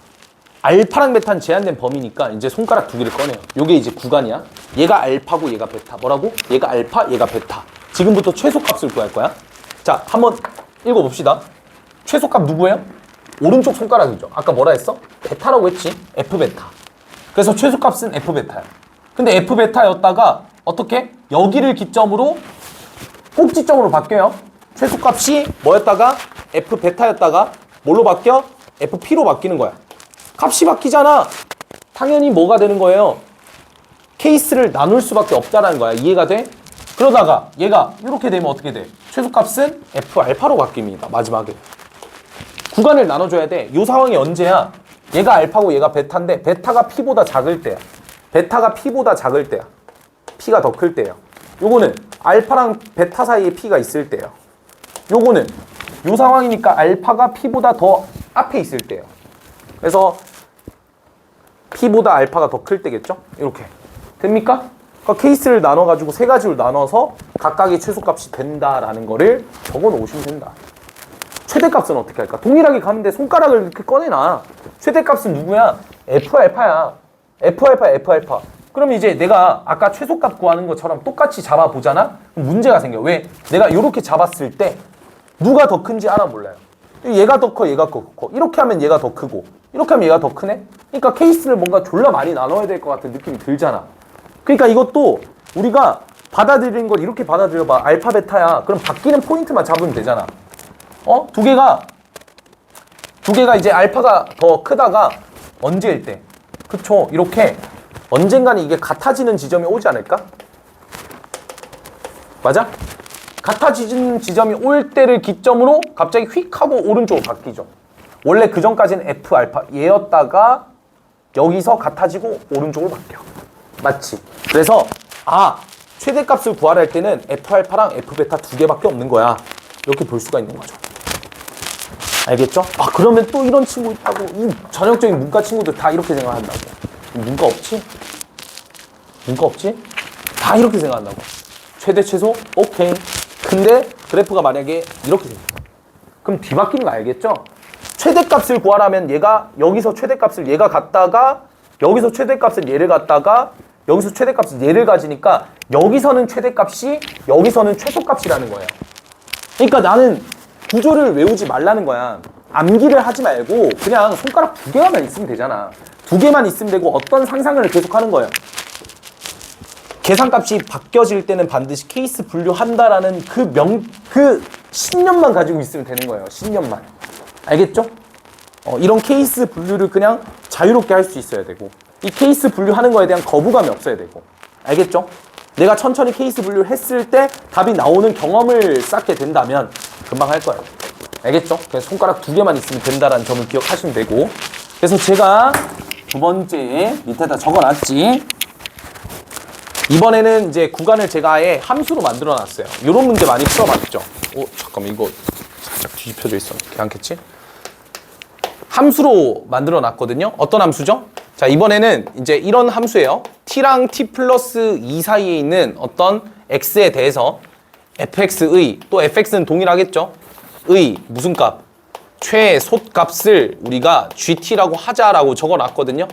알파랑 베타는 제한된 범위니까 이제 손가락 두 개를 꺼내요. 요게 이제 구간이야. 얘가 알파고 얘가 베타. 뭐라고? 얘가 알파, 얘가 베타. 지금부터 최소값을 구할 거야. 자, 한번 읽어봅시다. 최소값 누구예요? 오른쪽 손가락이죠. 아까 뭐라 했어? 베타라고 했지? F베타. 그래서 최소값은 F베타야. 근데 F베타였다가 어떻게? 여기를 기점으로 꼭지점으로 바뀌어요. 최소값이 뭐였다가 F베타였다가 뭘로 바뀌어? FP로 바뀌는 거야. 값이 바뀌잖아. 당연히 뭐가 되는 거예요? 케이스를 나눌 수밖에 없다는 거야. 이해가 돼? 그러다가 얘가 이렇게 되면 어떻게 돼? 최소값은 F 알파로 바뀝니다. 마지막에. 구간을 나눠줘야 돼. 이 상황이 언제야? 얘가 알파고 얘가 베타인데 베타가 P보다 작을 때야. 베타가 P보다 작을 때야. P가 더 클 때예요. 요거는 알파랑 베타 사이에 P가 있을 때예요. 요거는 요 상황이니까 알파가 P보다 더 앞에 있을 때예요. 그래서 P보다 알파가 더 클 때겠죠? 이렇게. 됩니까? 그러니까 케이스를 나눠가지고 세 가지로 나눠서 각각의 최소값이 된다라는 거를 적어 놓으시면 된다. 최대값은 어떻게 할까? 동일하게 가는데 손가락을 이렇게 꺼내놔. 최대값은 누구야? F알파야. F알파, F알파. 그럼 이제 내가 아까 최소값 구하는 것처럼 똑같이 잡아보잖아? 그럼 문제가 생겨. 왜? 내가 이렇게 잡았을 때 누가 더 큰지 알아 몰라요. 얘가 더 커, 얘가 더 커. 이렇게 하면 얘가 더 크고 이렇게 하면 얘가 더 크네? 그러니까 케이스를 뭔가 졸라 많이 나눠야 될 것 같은 느낌이 들잖아. 그러니까 이것도 우리가 받아들이는 걸 이렇게 받아들여봐. 알파, 베타야. 그럼 바뀌는 포인트만 잡으면 되잖아. 두 개가 이제 알파가 더 크다가 언제일 때? 그쵸? 이렇게 언젠가는 이게 같아지는 지점이 오지 않을까? 맞아? 같아지는 지점이 올 때를 기점으로 갑자기 휙 하고 오른쪽으로 바뀌죠. 원래 그 전까지는 F 알파 얘였다가 여기서 같아지고 오른쪽으로 바뀌어. 맞지? 그래서 최대값을 구하할 때는 F 알파랑 F 베타 두 개밖에 없는 거야. 이렇게 볼 수가 있는 거죠. 알겠죠? 그러면 또 이런 친구 있다고. 이 전형적인 문과 친구들 다 이렇게 생각한다고. 문과 없지? 문과 없지? 다 이렇게 생각한다고. 최대 최소? 오케이. 근데 그래프가 만약에 이렇게 생겨. 그럼 뒤바뀌는 거 알겠죠? 최대값을 구하라면 얘가 여기서 최대값을 얘가 갖다가 여기서 최대값을 얘를 갖다가 여기서 최대값을 얘를 가지니까 여기서는 최대값이 여기서는 최소값이라는 거예요. 그러니까 나는 구조를 외우지 말라는 거야. 암기를 하지 말고 그냥 손가락 두 개만 있으면 되잖아. 두 개만 있으면 되고 어떤 상상을 계속 하는 거예요. 계산값이 바뀌어질 때는 반드시 케이스 분류한다라는 그 신념만 가지고 있으면 되는 거예요. 신념만. 알겠죠? 이런 케이스 분류를 그냥 자유롭게 할 수 있어야 되고 이 케이스 분류하는 거에 대한 거부감이 없어야 되고 알겠죠? 내가 천천히 케이스 분류를 했을 때 답이 나오는 경험을 쌓게 된다면 금방 할 거예요. 알겠죠? 그냥 손가락 두 개만 있으면 된다라는 점을 기억하시면 되고 그래서 제가 두 번째 밑에다 적어놨지. 이번에는 이제 구간을 제가 아예 함수로 만들어 놨어요. 이런 문제 많이 풀어봤죠? 잠깐만 이거 살짝 뒤집혀져 있어. 괜찮겠지? 함수로 만들어 놨거든요. 어떤 함수죠? 자, 이번에는 이제 이런 함수예요. t랑 t 플러스 2 사이에 있는 어떤 x에 대해서 fx의, 또 fx는 동일하겠죠? 의 무슨 값? 최소값을 우리가 gt라고 하자라고 적어 놨거든요.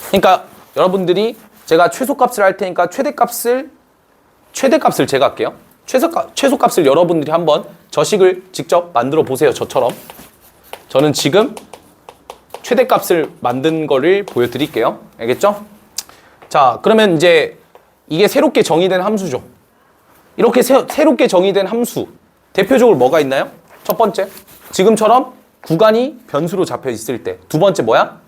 그러니까 여러분들이 제가 최소값을 할 테니까 최대값을 제가 할게요. 최소값을 여러분들이 한번 저식을 직접 만들어 보세요. 저처럼. 저는 지금 최대값을 만든 거를 보여드릴게요. 알겠죠? 자, 그러면 이제 이게 새롭게 정의된 함수죠. 이렇게 새롭게 정의된 함수. 대표적으로 뭐가 있나요? 첫 번째, 지금처럼 구간이 변수로 잡혀 있을 때. 두 번째 뭐야?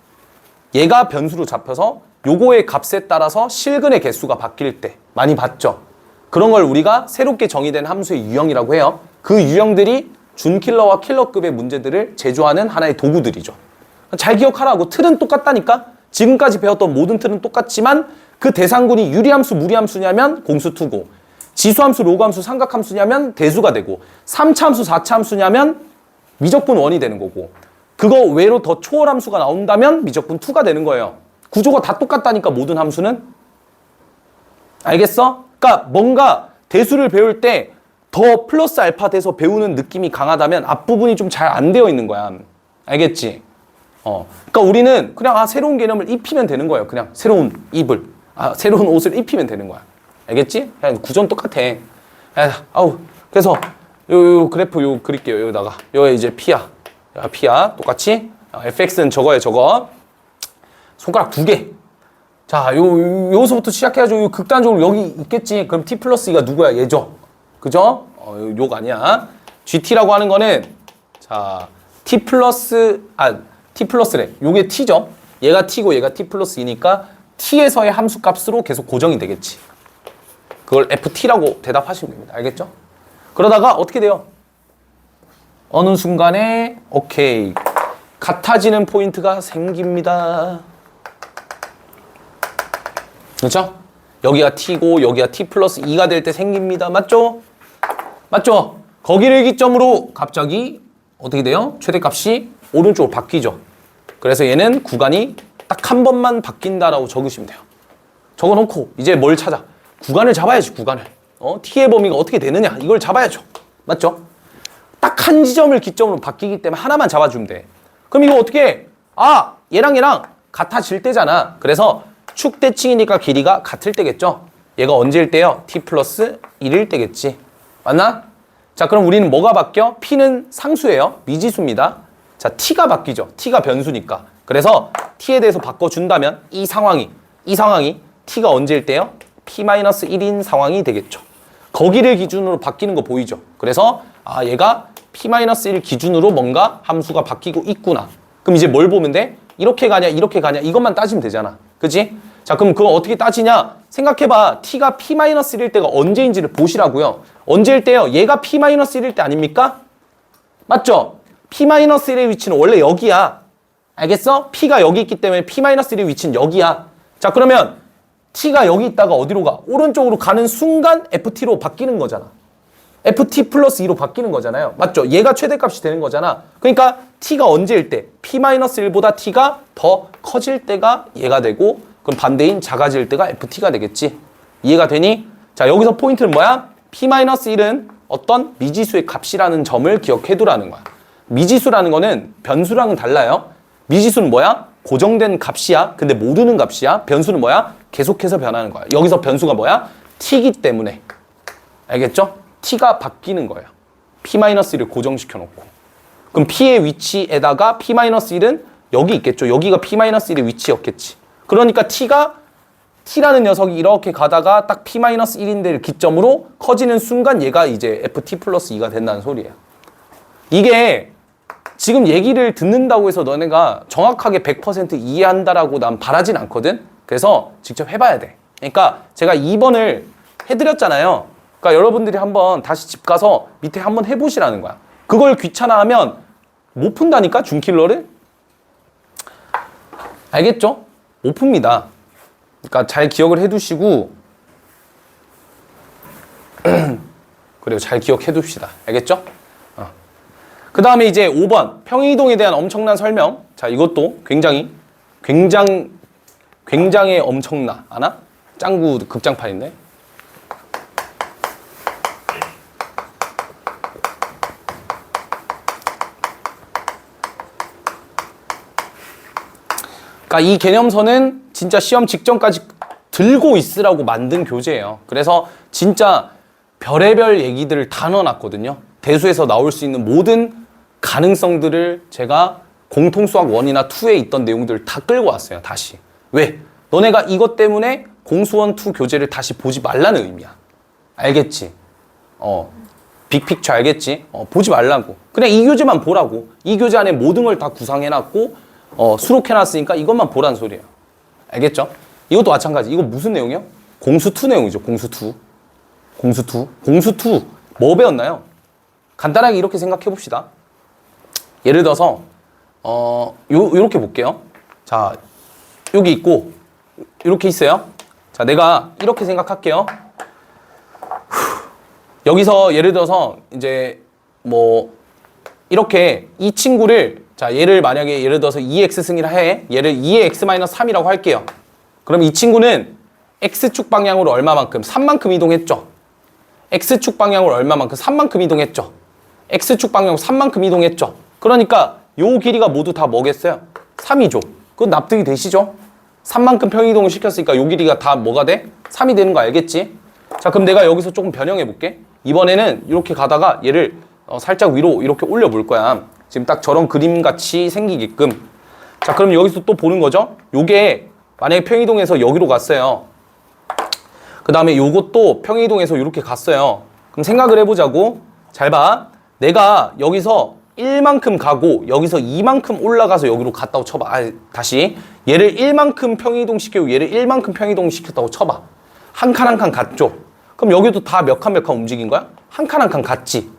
얘가 변수로 잡혀서 요거의 값에 따라서 실근의 개수가 바뀔 때. 많이 봤죠? 그런 걸 우리가 새롭게 정의된 함수의 유형이라고 해요. 그 유형들이 준킬러와 킬러급의 문제들을 제조하는 하나의 도구들이죠. 잘 기억하라고. 틀은 똑같다니까? 지금까지 배웠던 모든 틀은 똑같지만 그 대상군이 유리함수, 무리함수냐면 공수투고, 지수함수, 로그함수, 삼각함수냐면 대수가 되고, 3차함수, 4차함수냐면 미적분 1이 되는 거고, 그거 외로 더 초월함수가 나온다면 미적분 2가 되는 거예요. 구조가 다 똑같다니까 모든 함수는. 알겠어? 그러니까 뭔가 대수를 배울 때 더 플러스 알파 돼서 배우는 느낌이 강하다면 앞부분이 좀 잘 안 되어 있는 거야. 알겠지? 그러니까 우리는 그냥 새로운 개념을 입히면 되는 거예요. 그냥 새로운 새로운 옷을 입히면 되는 거야. 알겠지? 그냥 구조는 똑같아. 그래서 요 그래프 그릴게요. 여기다가 요 이제 P야. P야. 똑같이. fx는 저거예요. 저거. 손가락 두 개. 자, 요거서부터 시작해가지고 요 극단적으로 여기 있겠지. 그럼 t 플러스 2가 누구야? 얘죠. 그죠? 요거 아니야. gt라고 하는 거는 자, t 플러스래. 요게 t죠. 얘가 t고 얘가 t 플러스 2니까 t에서의 함수 값으로 계속 고정이 되겠지. 그걸 ft라고 대답하시면 됩니다. 알겠죠? 그러다가 어떻게 돼요? 어느 순간에 오케이. 같아지는 포인트가 생깁니다. 그렇죠? 여기가 t고 여기가 t 플러스 2가 될 때 생깁니다. 맞죠? 맞죠? 거기를 기점으로 갑자기 어떻게 돼요? 최대값이 오른쪽으로 바뀌죠. 그래서 얘는 구간이 딱 한 번만 바뀐다라고 적으시면 돼요. 적어놓고 이제 뭘 찾아? 구간을 잡아야지, 구간을. t의 범위가 어떻게 되느냐, 이걸 잡아야죠. 맞죠? 딱 한 지점을 기점으로 바뀌기 때문에 하나만 잡아주면 돼. 그럼 이거 어떻게 해? 아, 얘랑 같아질 때잖아. 그래서 축대칭이니까 길이가 같을 때겠죠? 얘가 언제일 때요? t 플러스 1일 때겠지. 맞나? 자, 그럼 우리는 뭐가 바뀌어? p는 상수예요. 미지수입니다. 자, t가 바뀌죠. t가 변수니까. 그래서 t에 대해서 바꿔준다면 이 상황이 t가 언제일 때요? p-1인 상황이 되겠죠. 거기를 기준으로 바뀌는 거 보이죠? 그래서 아, 얘가 p-1 기준으로 뭔가 함수가 바뀌고 있구나. 그럼 이제 뭘 보면 돼? 이렇게 가냐 이렇게 가냐 이것만 따지면 되잖아. 그치? 자, 그럼 그거 어떻게 따지냐? 생각해봐. t가 p-1일 때가 언제인지를 보시라고요. 언제일 때요? 얘가 p-1일 때 아닙니까? 맞죠? p-1의 위치는 원래 여기야. 알겠어? p가 여기 있기 때문에 p-1의 위치는 여기야. 자, 그러면 t가 여기 있다가 어디로 가? 오른쪽으로 가는 순간 ft로 바뀌는 거잖아. ft 플러스 2로 바뀌는 거잖아요. 맞죠? 얘가 최대값이 되는 거잖아. 그러니까 t가 언제일 때? p-1보다 t가 더 커질 때가 얘가 되고, 그럼 반대인 작아질 때가 ft가 되겠지. 이해가 되니? 자, 여기서 포인트는 뭐야? p-1은 어떤 미지수의 값이라는 점을 기억해두라는 거야. 미지수라는 거는 변수랑은 달라요. 미지수는 뭐야? 고정된 값이야. 근데 모르는 값이야. 변수는 뭐야? 계속해서 변하는 거야. 여기서 변수가 뭐야? t이기 때문에. 알겠죠? t가 바뀌는 거예요. p-1을 고정시켜 놓고. 그럼 p의 위치에다가 p-1은 여기 있겠죠. 여기가 p-1의 위치였겠지. 그러니까 t라는 녀석이 이렇게 가다가 딱 p-1인데를 기점으로 커지는 순간 얘가 이제 ft 플러스 2가 된다는 소리예요. 이게 지금 얘기를 듣는다고 해서 너네가 정확하게 100% 이해한다라고 난 바라진 않거든. 그래서 직접 해봐야 돼. 그러니까 제가 2번을 해드렸잖아요. 그러니까 여러분들이 한번 다시 집 가서 밑에 한번 해보시라는 거야. 그걸 귀찮아하면 못 푼다니까, 준킬러를. 알겠죠? 못 풉니다. 그러니까 잘 기억을 해두시고 그리고 잘 기억해 둡시다. 알겠죠? 그 다음에 이제 5번 평행이동에 대한 엄청난 설명. 자, 이것도 굉장히 엄청나. 아나? 짱구 극장판인데. 그러니까 이 개념서는 진짜 시험 직전까지 들고 있으라고 만든 교재예요. 그래서 진짜 별의별 얘기들을 다 넣어놨거든요. 대수에서 나올 수 있는 모든 가능성들을 제가 공통수학 1이나 2에 있던 내용들을 다 끌고 왔어요. 다시. 왜? 너네가 이것 때문에 공수원 2 교재를 다시 보지 말라는 의미야. 알겠지? 빅픽처 알겠지? 보지 말라고. 그냥 이 교재만 보라고. 이 교재 안에 모든 걸 다 구상해놨고 수록해놨으니까 이것만 보란 소리예요. 알겠죠? 이것도 마찬가지. 이거 무슨 내용이요? 공수 2 내용이죠. 공수 2. 공수 2. 뭐 배웠나요? 간단하게 이렇게 생각해 봅시다. 예를 들어서 요렇게 볼게요. 자, 여기 있고 이렇게 있어요. 자, 내가 이렇게 생각할게요. 여기서 예를 들어서 이제 뭐 이렇게 이 친구를, 자, 얘를 만약에 예를 들어서 2x 승이라 해. 얘를 2의 x-3이라고 할게요. 그럼 이 친구는 x축 방향으로 얼마만큼? 3만큼 이동했죠. x축 방향으로 얼마만큼? 3만큼 이동했죠. x축 방향으로 3만큼 이동했죠. 그러니까 요 길이가 모두 다 뭐겠어요? 3이죠. 그건 납득이 되시죠? 3만큼 평이동을 시켰으니까 요 길이가 다 뭐가 돼? 3이 되는 거 알겠지? 자, 그럼 내가 여기서 조금 변형해 볼게. 이번에는 이렇게 가다가 얘를 살짝 위로 이렇게 올려 볼 거야. 지금 딱 저런 그림 같이 생기게끔. 자, 그럼 여기서 또 보는 거죠? 요게 만약에 평이동에서 여기로 갔어요. 그 다음에 요것도 평이동에서 이렇게 갔어요. 그럼 생각을 해보자고. 잘 봐. 내가 여기서 1만큼 가고 여기서 2만큼 올라가서 여기로 갔다고 쳐봐. 다시. 얘를 1만큼 평이동 시키고 얘를 1만큼 평이동 시켰다고 쳐봐. 한 칸 한 칸 갔죠? 그럼 여기도 다 몇 칸 몇 칸 움직인 거야? 한 칸 한 칸 갔지?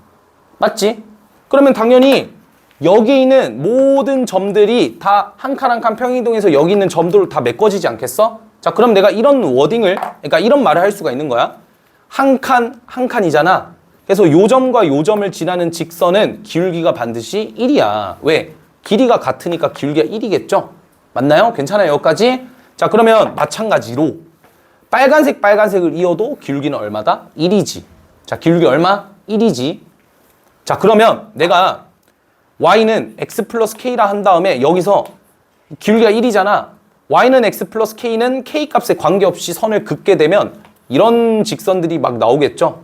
맞지? 그러면 당연히 여기 있는 모든 점들이 다 한 칸 한 칸 평행이동해서 여기 있는 점들로 다 메꿔지지 않겠어? 자, 그럼 내가 이런 워딩을, 그러니까 이런 말을 할 수가 있는 거야. 한 칸 한 칸이잖아. 그래서 요 점과 요 점을 지나는 직선은 기울기가 반드시 1이야. 왜? 길이가 같으니까 기울기가 1이겠죠? 맞나요? 괜찮아요? 여기까지? 자, 그러면 마찬가지로 빨간색을 이어도 기울기는 얼마다? 1이지. 자, 기울기 얼마? 1이지. 자, 그러면 내가 y는 x 플러스 k라 한 다음에 여기서 기울기가 1이잖아. y는 x 플러스 k는 k 값에 관계없이 선을 긋게 되면 이런 직선들이 막 나오겠죠?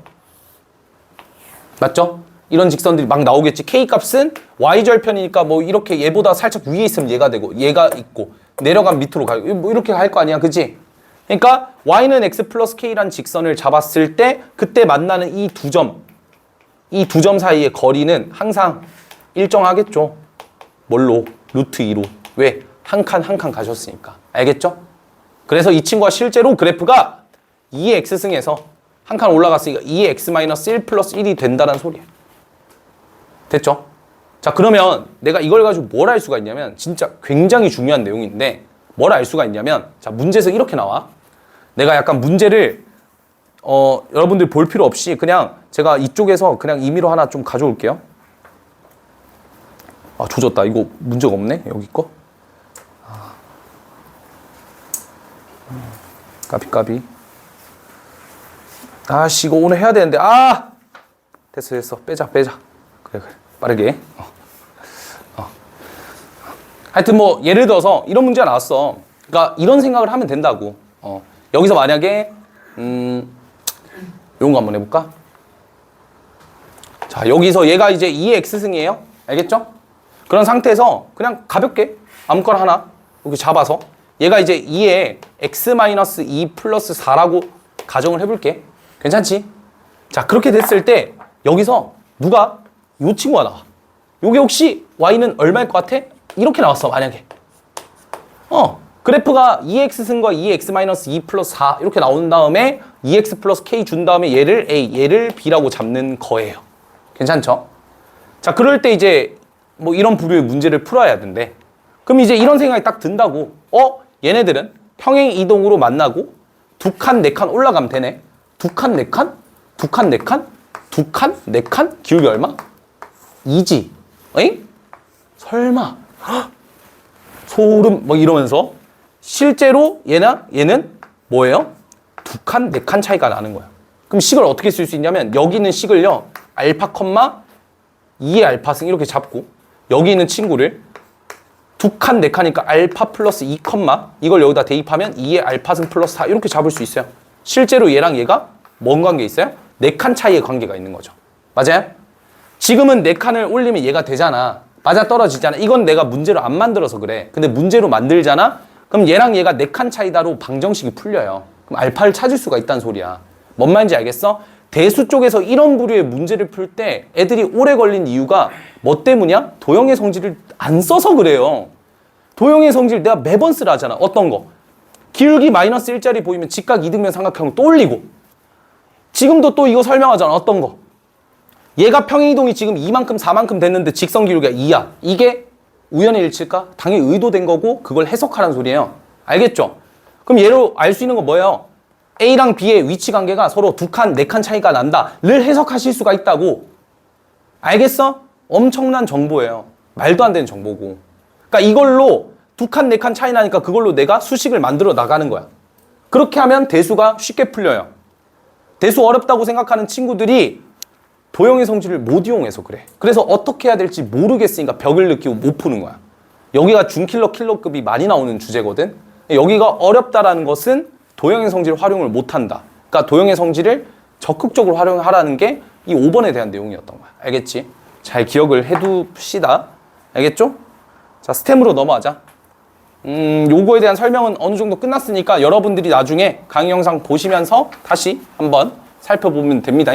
맞죠? 이런 직선들이 막 나오겠지. k 값은 y절편이니까 뭐 이렇게 얘보다 살짝 위에 있으면 얘가 되고 얘가 있고 내려가면 밑으로 가고 뭐 이렇게 갈 거 아니야. 그치? 그러니까 y는 x 플러스 k란 직선을 잡았을 때 그때 만나는 이 두 점 사이의 거리는 항상 일정하겠죠. 뭘로? 루트 2로. 왜? 한 칸 한 칸 가셨으니까. 알겠죠? 그래서 이 친구가 실제로 그래프가 2의 x승에서 한 칸 올라갔으니까 2의 x-1 플러스 1이 된다는 소리야. 됐죠? 자, 그러면 내가 이걸 가지고 뭘 알 수가 있냐면 진짜 굉장히 중요한 내용인데 뭘 알 수가 있냐면 자, 문제에서 이렇게 나와. 내가 약간 문제를 여러분들 볼 필요 없이 그냥 제가 이쪽에서 그냥 임의로 하나 좀 가져올게요. 아, 조졌다. 이거 문제가 없네. 여기 거. 까비. 아씨, 이거 오늘 해야 되는데. 아! 됐어. 빼자. 그래. 빠르게. 하여튼 뭐 예를 들어서 이런 문제가 나왔어. 그러니까 이런 생각을 하면 된다고. 여기서 만약에 이런 거 한번 해볼까? 자, 여기서 얘가 이제 2의 x승이에요. 알겠죠? 그런 상태에서 그냥 가볍게 아무거나 하나 이렇게 잡아서 얘가 이제 2의 x-2 플러스 4라고 가정을 해볼게. 괜찮지? 자, 그렇게 됐을 때 여기서 누가? 요 친구가 나와. 요게 혹시 y는 얼마일 것 같아? 이렇게 나왔어, 만약에. 그래프가 2x승과 2x-2 플러스 4 이렇게 나온 다음에 2x 플러스 k 준 다음에 얘를 a, 얘를 b라고 잡는 거예요. 괜찮죠? 자, 그럴 때 이제 뭐 이런 부류의 문제를 풀어야 된대. 그럼 이제 이런 생각이 딱 든다고. 얘네들은 평행 이동으로 만나고 두 칸, 네 칸 올라가면 되네. 두 칸, 네 칸? 두 칸, 네 칸? 두 칸, 네 칸? 기울기 얼마? 2지. 에잉? 설마. 헉! 소름 뭐 이러면서 실제로 얘는 뭐예요? 두 칸, 네 칸 차이가 나는 거야. 그럼 식을 어떻게 쓸 수 있냐면 여기 있는 식을요. 알파, 2의 알파승 이렇게 잡고 여기 있는 친구를 두 칸, 네 칸이니까 알파 플러스 2, 이걸 여기다 대입하면 2의 알파승 플러스 4 이렇게 잡을 수 있어요. 실제로 얘랑 얘가 뭔 관계 있어요? 네 칸 차이의 관계가 있는 거죠. 맞아요? 지금은 네 칸을 올리면 얘가 되잖아. 맞아떨어지잖아. 이건 내가 문제로 안 만들어서 그래. 근데 문제로 만들잖아? 그럼 얘랑 얘가 네 칸 차이다로 방정식이 풀려요. 그럼 알파를 찾을 수가 있다는 소리야. 뭔 말인지 알겠어? 대수 쪽에서 이런 부류의 문제를 풀 때 애들이 오래 걸린 이유가 뭐 때문이야? 도형의 성질을 안 써서 그래요. 도형의 성질 내가 매번 쓰라 하잖아. 어떤 거? 기울기 마이너스 1짜리 보이면 직각 이등변 삼각형을 또 올리고 지금도 또 이거 설명하잖아. 어떤 거? 얘가 평행이동이 지금 2만큼 4만큼 됐는데 직선 기울기가 2야. 이게 우연의 일치일까? 당연히 의도된 거고 그걸 해석하라는 소리예요. 알겠죠? 그럼 얘로 알 수 있는 건 뭐예요? A랑 B의 위치 관계가 서로 두 칸, 네 칸 차이가 난다를 해석하실 수가 있다고. 알겠어? 엄청난 정보예요. 말도 안 되는 정보고. 그러니까 이걸로 두 칸, 네 칸 차이 나니까 그걸로 내가 수식을 만들어 나가는 거야. 그렇게 하면 대수가 쉽게 풀려요. 대수 어렵다고 생각하는 친구들이 도형의 성질을 못 이용해서 그래. 그래서 어떻게 해야 될지 모르겠으니까 벽을 느끼고 못 푸는 거야. 여기가 킬러급이 많이 나오는 주제거든. 여기가 어렵다라는 것은 도형의 성질 활용을 못한다. 그러니까 도형의 성질을 적극적으로 활용하라는 게 이 5번에 대한 내용이었던 거야. 알겠지? 잘 기억을 해둡시다. 알겠죠? 자, 스템으로 넘어가자. 요거에 대한 설명은 어느 정도 끝났으니까 여러분들이 나중에 강의 영상 보시면서 다시 한번 살펴보면 됩니다.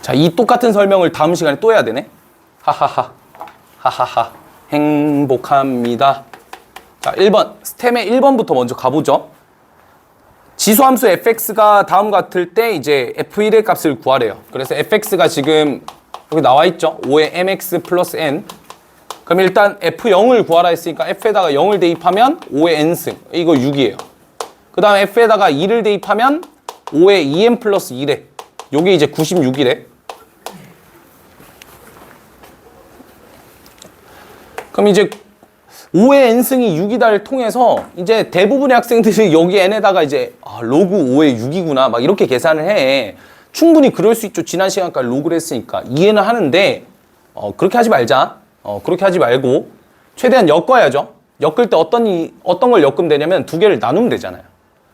자, 이 똑같은 설명을 다음 시간에 또 해야 되네. 하하하. 행복합니다. 자, 1번. 스템의 1번부터 먼저 가보죠. 지수함수 fx가 다음과 같을 때 이제 f1의 값을 구하래요. 그래서 fx가 지금 여기 나와 있죠. 5의 mx 플러스 n. 그럼 일단 f0을 구하라 했으니까 f에다가 0을 대입하면 5의 n승. 이거 6이에요. 그 다음에 f에다가 2를 대입하면 5의 2n 플러스 1에. 요게 이제 96이래. 그럼 이제 5의 n승이 6이다를 통해서 이제 대부분의 학생들이 여기 n에다가 이제 로그 5의 6이구나 막 이렇게 계산을 해. 충분히 그럴 수 있죠. 지난 시간까지 로그를 했으니까 이해는 하는데 그렇게 하지 말자. 그렇게 하지 말고 최대한 엮어야죠. 엮을 때 어떤 걸 엮으면 되냐면 두 개를 나누면 되잖아요.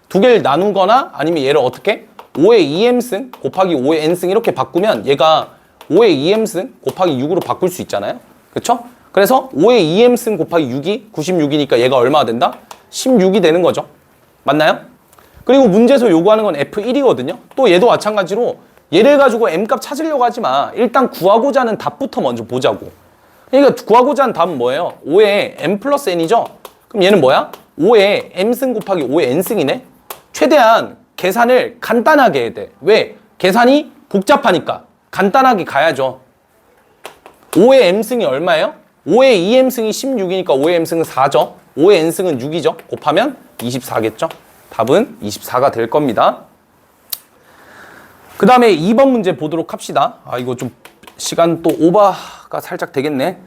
두 개를 나누거나 아니면 얘를 어떻게 5의 2m승 곱하기 5의 n승 이렇게 바꾸면 얘가 5의 2m승 곱하기 6으로 바꿀 수 있잖아요. 그렇죠? 그래서 5의 2m승 곱하기 6이 96이니까 얘가 얼마가 된다? 16이 되는 거죠. 맞나요? 그리고 문제에서 요구하는 건 F1이거든요. 또 얘도 마찬가지로 얘를 가지고 M값 찾으려고 하지 마. 일단 구하고자 하는 답부터 먼저 보자고. 그러니까 구하고자 하는 답은 뭐예요? 5의 M 플러스 N이죠? 그럼 얘는 뭐야? 5의 M승 곱하기 5의 N승이네? 최대한 계산을 간단하게 해야 돼. 왜? 계산이 복잡하니까. 간단하게 가야죠. 5의 M승이 얼마예요? 5의 2M승이 16이니까 5의 M승은 4죠. 5의 N승은 6이죠. 곱하면 24겠죠. 답은 24가 될 겁니다. 그 다음에 2번 문제 보도록 합시다. 이거 좀 시간 또 오버가 살짝 되겠네.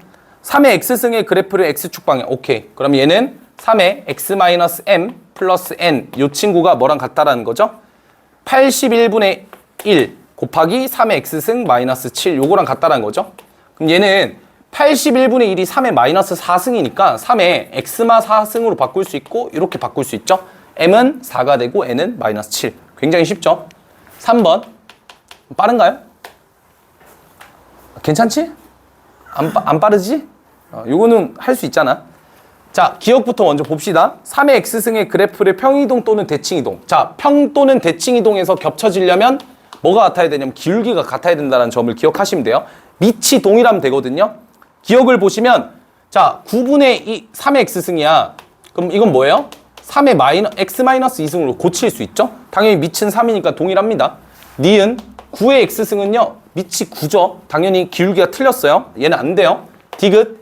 3의 x승의 그래프를 x축 방향. 오케이. 그럼 얘는 3의 x-m 플러스 n 요 친구가 뭐랑 같다라는 거죠? 81분의 1 곱하기 3의 x승 마이너스 7 요거랑 같다라는 거죠. 그럼 얘는 81분의 1이 3의 마이너스 4승이니까 3의 x마 4승으로 바꿀 수 있고 이렇게 바꿀 수 있죠. m은 4가 되고 n은 마이너스 7. 굉장히 쉽죠? 3번. 빠른가요? 괜찮지? 안 빠르지? 요거는 할 수 있잖아. 자, 기억부터 먼저 봅시다. 3의 x승의 그래프를 평이동 또는 대칭이동. 자, 평 또는 대칭이동에서 겹쳐지려면 뭐가 같아야 되냐면 기울기가 같아야 된다는 점을 기억하시면 돼요. 밑이 동일하면 되거든요. 기억을 보시면 자, 9분의 2, 3의 x승이야. 그럼 이건 뭐예요? 3의 x-2승으로 고칠 수 있죠? 당연히 밑은 3이니까 동일합니다. 니은 9의 x승은요. 밑이 9죠. 당연히 기울기가 틀렸어요. 얘는 안 돼요. 디귿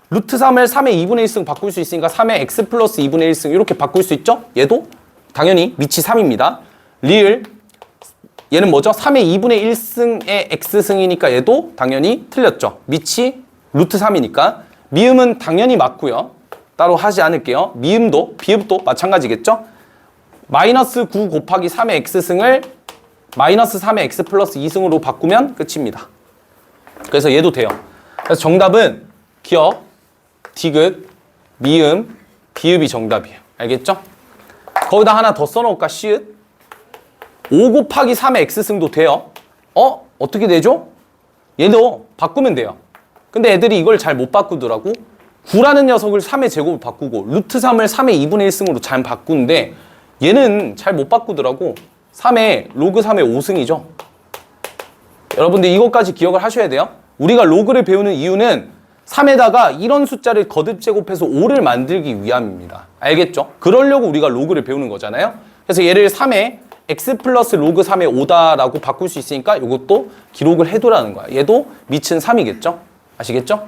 루트 3을 3의 2분의 1승 바꿀 수 있으니까 3의 x 플러스 2분의 1승 이렇게 바꿀 수 있죠? 얘도 당연히 밑이 3입니다. 리을 얘는 뭐죠? 3의 2분의 1승의 x승이니까 얘도 당연히 틀렸죠. 밑이 루트 3이니까 미음은 당연히 맞고요. 따로 하지 않을게요. 미음도 비읍도 마찬가지겠죠? 마이너스 9 곱하기 3의 x승을 마이너스 3의 x 플러스 2승으로 바꾸면 끝입니다. 그래서 얘도 돼요. 그래서 정답은 기억, 디귿, 미음, 비읍이 정답이에요. 알겠죠? 거기다 하나 더 써놓을까? 시읒 5 곱하기 3의 x승도 돼요. 어떻게 되죠? 얘도 바꾸면 돼요. 근데 애들이 이걸 잘 못 바꾸더라고. 9라는 녀석을 3의 제곱을 바꾸고 루트 3을 3의 2분의 1승으로 잘 바꾸는데 얘는 잘 못 바꾸더라고. 3의 로그 3의 5승이죠. 여러분들 이것까지 기억을 하셔야 돼요. 우리가 로그를 배우는 이유는 3에다가 이런 숫자를 거듭 제곱해서 5를 만들기 위함입니다. 알겠죠? 그러려고 우리가 로그를 배우는 거잖아요. 그래서 얘를 3의 x 플러스 로그 3의 5다라고 바꿀 수 있으니까 이것도 기록을 해두라는 거야. 얘도 밑은 3이겠죠? 아시겠죠?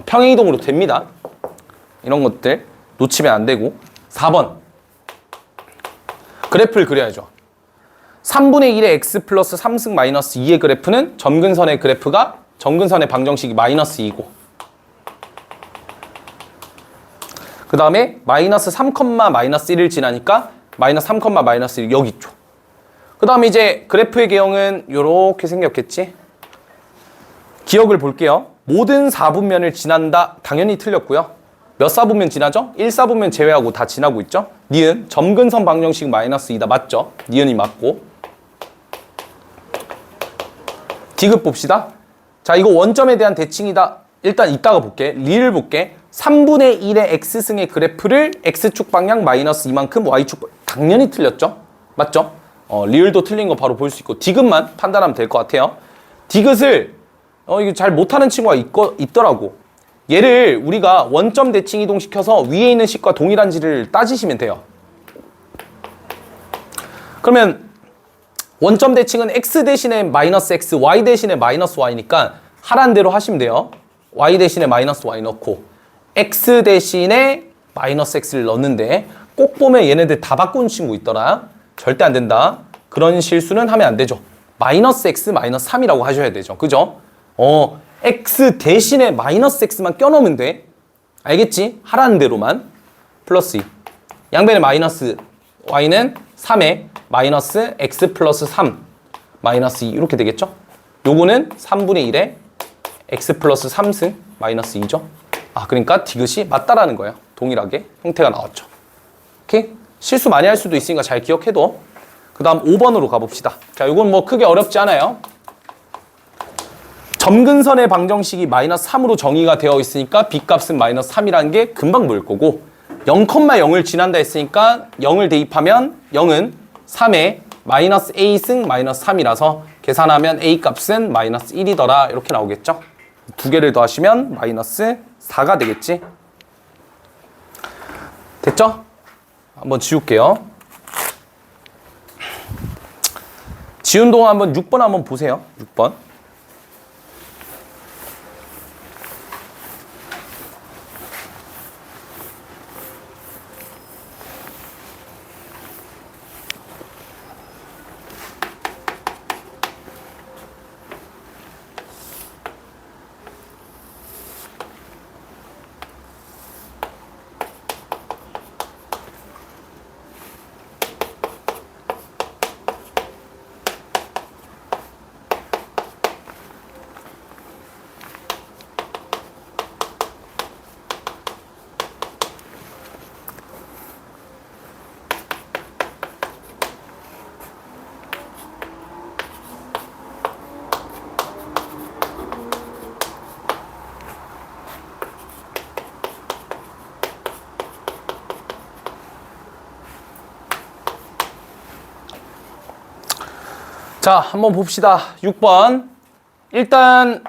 평행이동으로 됩니다. 이런 것들 놓치면 안 되고. 4번 그래프를 그려야죠. 3분의 1의 x 플러스 3승 마이너스 2의 그래프는 점근선의 그래프가 점근선의 방정식이 마이너스 2고 그 다음에 마이너스 3, 마이너스 1을 지나니까 마이너스 3, 마이너스 1 여기 있죠. 그 다음에 이제 그래프의 개형은 이렇게 생겼겠지. 기억을 볼게요. 모든 4분면을 지난다. 당연히 틀렸고요. 몇 4분면 지나죠? 1, 4분면 제외하고 다 지나고 있죠. 니은 점근선 방정식 마이너스 2다. 맞죠? 니은이 맞고. 디귿 봅시다. 자, 이거 원점에 대한 대칭이다. 일단 이따가 볼게. 리를 볼게. 3분의 1의 x승의 그래프를 x축 방향 마이너스 이만큼 y축 방향. 당연히 틀렸죠? 맞죠? 리을도 틀린 거 바로 볼 수 있고 디귿만 판단하면 될 것 같아요. 디귿을 이거 잘 못하는 친구가 있더라고. 얘를 우리가 원점 대칭 이동시켜서 위에 있는 식과 동일한지를 따지시면 돼요. 그러면 원점 대칭은 x 대신에 마이너스 x, y 대신에 마이너스 y니까 하란 대로 하시면 돼요. y 대신에 마이너스 y 넣고 x 대신에 마이너스 x를 넣는데 꼭 보면 얘네들 다 바꾸는 친구 있더라. 절대 안 된다. 그런 실수는 하면 안 되죠. 마이너스 x 마이너스 3이라고 하셔야 되죠. 그죠? x 대신에 마이너스 x만 껴넣으면 돼. 알겠지? 하라는 대로만. 플러스 2. 양변에 마이너스 y는 3에 마이너스 x 플러스 3 마이너스 2 이렇게 되겠죠? 요거는 3분의 1에 x 플러스 3승 마이너스 2죠. 그러니까 디귿이 맞다라는 거예요. 동일하게 형태가 나왔죠. 오케이? 실수 많이 할 수도 있으니까 잘 기억해둬. 그 다음 5번으로 가봅시다. 자, 이건 뭐 크게 어렵지 않아요. 점근선의 방정식이 마이너스 3으로 정의가 되어 있으니까 b값은 마이너스 3이라는 게 금방 보일 거고 0,0을 지난다 했으니까 0을 대입하면 0은 3에 마이너스 a승 마이너스 3이라서 계산하면 a값은 마이너스 1이더라 이렇게 나오겠죠. 두 개를 더하시면 마이너스 4가 되겠지. 됐죠? 한번 지울게요. 지운 동안 한번 6번 한번 보세요. 6번. 자, 한번 봅시다. 6번. 일단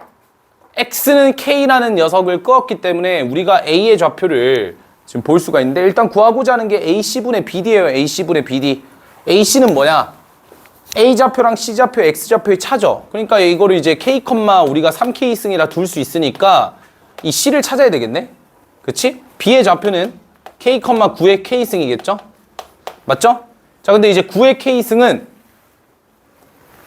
x는 k라는 녀석을 끄었기 때문에 우리가 a의 좌표를 지금 볼 수가 있는데 일단 구하고자 하는 게 ac분의 bd예요. ac분의 bd. ac는 뭐냐? a좌표랑 c좌표, x좌표의 차죠. 그러니까 이거를 이제 k, 우리가 3k승이라 둘 수 있으니까 이 c를 찾아야 되겠네. 그치? b의 좌표는 k, 9의 k승이겠죠? 맞죠? 자, 근데 이제 9의 k승은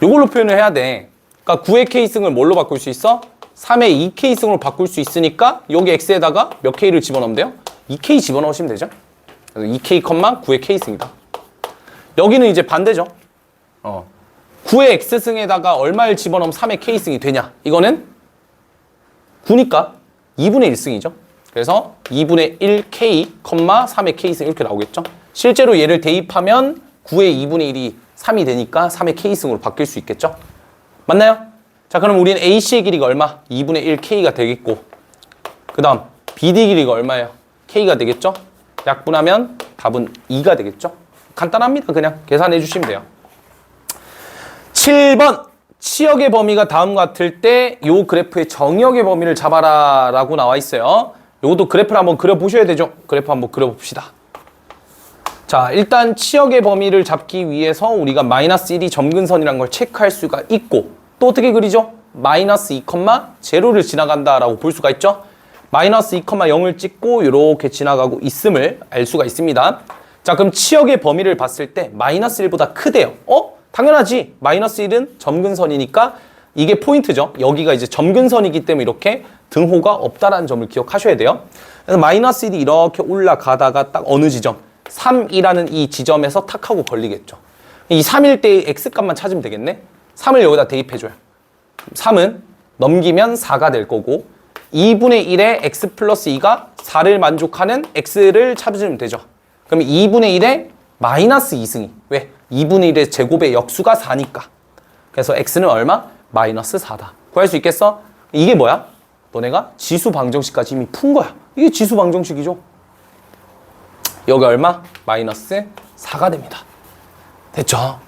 이걸로 표현을 해야 돼. 그러니까 9의 k승을 뭘로 바꿀 수 있어? 3의 2k승으로 바꿀 수 있으니까 여기 x에다가 몇 k를 집어넣으면 돼요? 2k 집어넣으시면 되죠. 그래서 2k, 9의 k승이다. 여기는 이제 반대죠. 9의 x승에다가 얼마를 집어넣으면 3의 k승이 되냐? 이거는 9니까 2분의 1승이죠. 그래서 2분의 1k, 3의 k승 이렇게 나오겠죠. 실제로 얘를 대입하면 9의 2분의 1이 3이 되니까 3의 k승으로 바뀔 수 있겠죠? 맞나요? 자, 그럼 우리는 AC의 길이가 얼마? 2분의 1 K가 되겠고 그 다음 BD 길이가 얼마예요? K가 되겠죠? 약분하면 답은 2가 되겠죠? 간단합니다. 그냥 계산해 주시면 돼요. 7번 치역의 범위가 다음과 같을 때 이 그래프의 정역의 범위를 잡아라 라고 나와 있어요. 이것도 그래프를 한번 그려보셔야 되죠? 그래프 한번 그려봅시다. 자, 일단 치역의 범위를 잡기 위해서 우리가 마이너스 1이 점근선이라는 걸 체크할 수가 있고 또 어떻게 그리죠? 마이너스 2, 0를 지나간다라고 볼 수가 있죠? 마이너스 2, 0을 찍고 이렇게 지나가고 있음을 알 수가 있습니다. 자, 그럼 치역의 범위를 봤을 때 마이너스 1보다 크대요. 당연하지. 마이너스 1은 점근선이니까 이게 포인트죠. 여기가 이제 점근선이기 때문에 이렇게 등호가 없다라는 점을 기억하셔야 돼요. 그래서 마이너스 1이 이렇게 올라가다가 딱 어느 지점? 3이라는 이 지점에서 탁 하고 걸리겠죠. 이 3일 때의 x값만 찾으면 되겠네. 3을 여기다 대입해줘요. 3은 넘기면 4가 될 거고 2분의 1에 x 플러스 2가 4를 만족하는 x를 찾으면 되죠. 그러면 2분의 1에 마이너스 2승이 왜? 2분의 1의 제곱의 역수가 4니까. 그래서 x는 얼마? 마이너스 4다. 구할 수 있겠어? 이게 뭐야? 너네가 지수 방정식까지 이미 푼 거야. 이게 지수 방정식이죠. 여기 얼마? 마이너스 4가 됩니다. 됐죠?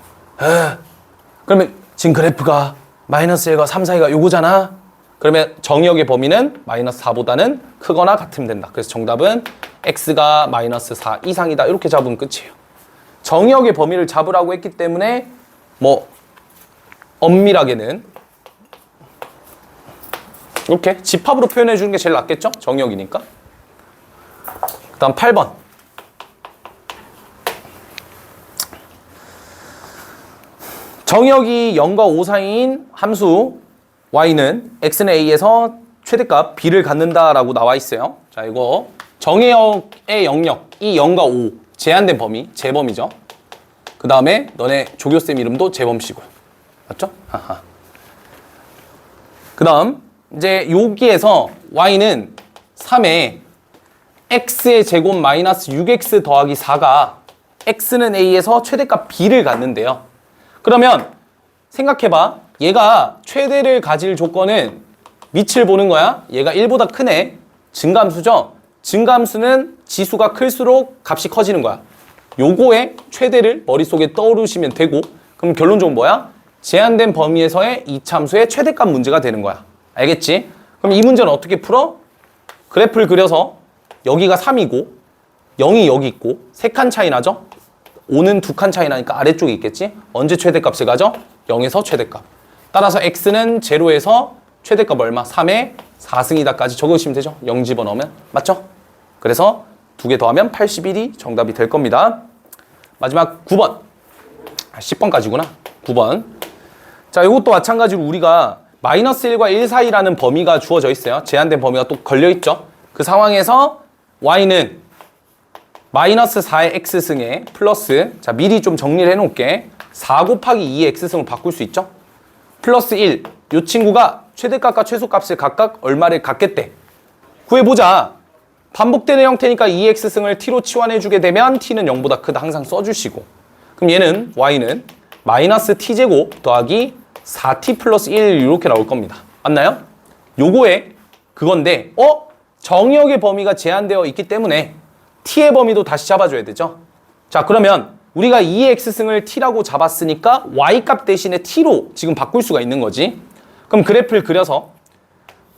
그러면 지금 그래프가 마이너스 1과 3 사이가 요거잖아. 그러면 정역의 범위는 마이너스 4보다는 크거나 같으면 된다. 그래서 정답은 x가 마이너스 4 이상이다. 이렇게 잡으면 끝이에요. 정역의 범위를 잡으라고 했기 때문에 뭐 엄밀하게는 이렇게 집합으로 표현해 주는 게 제일 낫겠죠? 정의역이니까. 그 다음 8번. 정의역이 0과 5 사이인 함수 y는 x는 a에서 최대값 b를 갖는다라고 나와 있어요. 자, 이거 정의역의 영역, 이 0과 5 제한된 범위, 재범이죠. 그 다음에 너네 조교쌤 이름도 재범씨고. 맞죠? 그 다음 이제 여기에서 y는 3에 x의 제곱 마이너스 6x 더하기 4가 x는 a에서 최대값 b를 갖는데요. 그러면 생각해봐. 얘가 최대를 가질 조건은 밑을 보는 거야. 얘가 1보다 크네. 증가함수죠. 증가함수는 지수가 클수록 값이 커지는 거야. 요거의 최대를 머릿속에 떠오르시면 되고, 그럼 결론적으로 뭐야? 제한된 범위에서의 이차함수의 최대값 문제가 되는 거야. 알겠지? 그럼 이 문제는 어떻게 풀어? 그래프를 그려서 여기가 3이고 0이 여기 있고 3칸 차이 나죠? 5는 2칸 차이 나니까 아래쪽에 있겠지? 언제 최대값을 가져? 0에서 최대값. 따라서 x는 0에서 최대값 얼마? 3에 4승이다까지 적으시면 되죠? 0 집어넣으면. 맞죠? 그래서 2개 더하면 81이 정답이 될 겁니다. 마지막 9번. 10번까지구나. 9번. 자, 이것도 마찬가지로 우리가 마이너스 1과 1 사이라는 범위가 주어져 있어요. 제한된 범위가 또 걸려있죠. 그 상황에서 y는 마이너스 4의 x승에 플러스, 자 미리 좀 정리를 해놓을게. 4 곱하기 2의 x승을 바꿀 수 있죠. 플러스 1, 이 친구가 최대값과 최소값을 각각 얼마를 갖겠대. 구해보자. 반복되는 형태니까 2x승을 t로 치환해주게 되면 t는 0보다 크다 항상 써주시고, 그럼 얘는 y는 마이너스 t제곱 더하기 4t 플러스 1 이렇게 나올 겁니다. 맞나요? 요거에 그건데 정의역의 범위가 제한되어 있기 때문에 t의 범위도 다시 잡아줘야 되죠. 자, 그러면 우리가 2의 x승을 t라고 잡았으니까 y값 대신에 t로 지금 바꿀 수가 있는 거지. 그럼 그래프를 그려서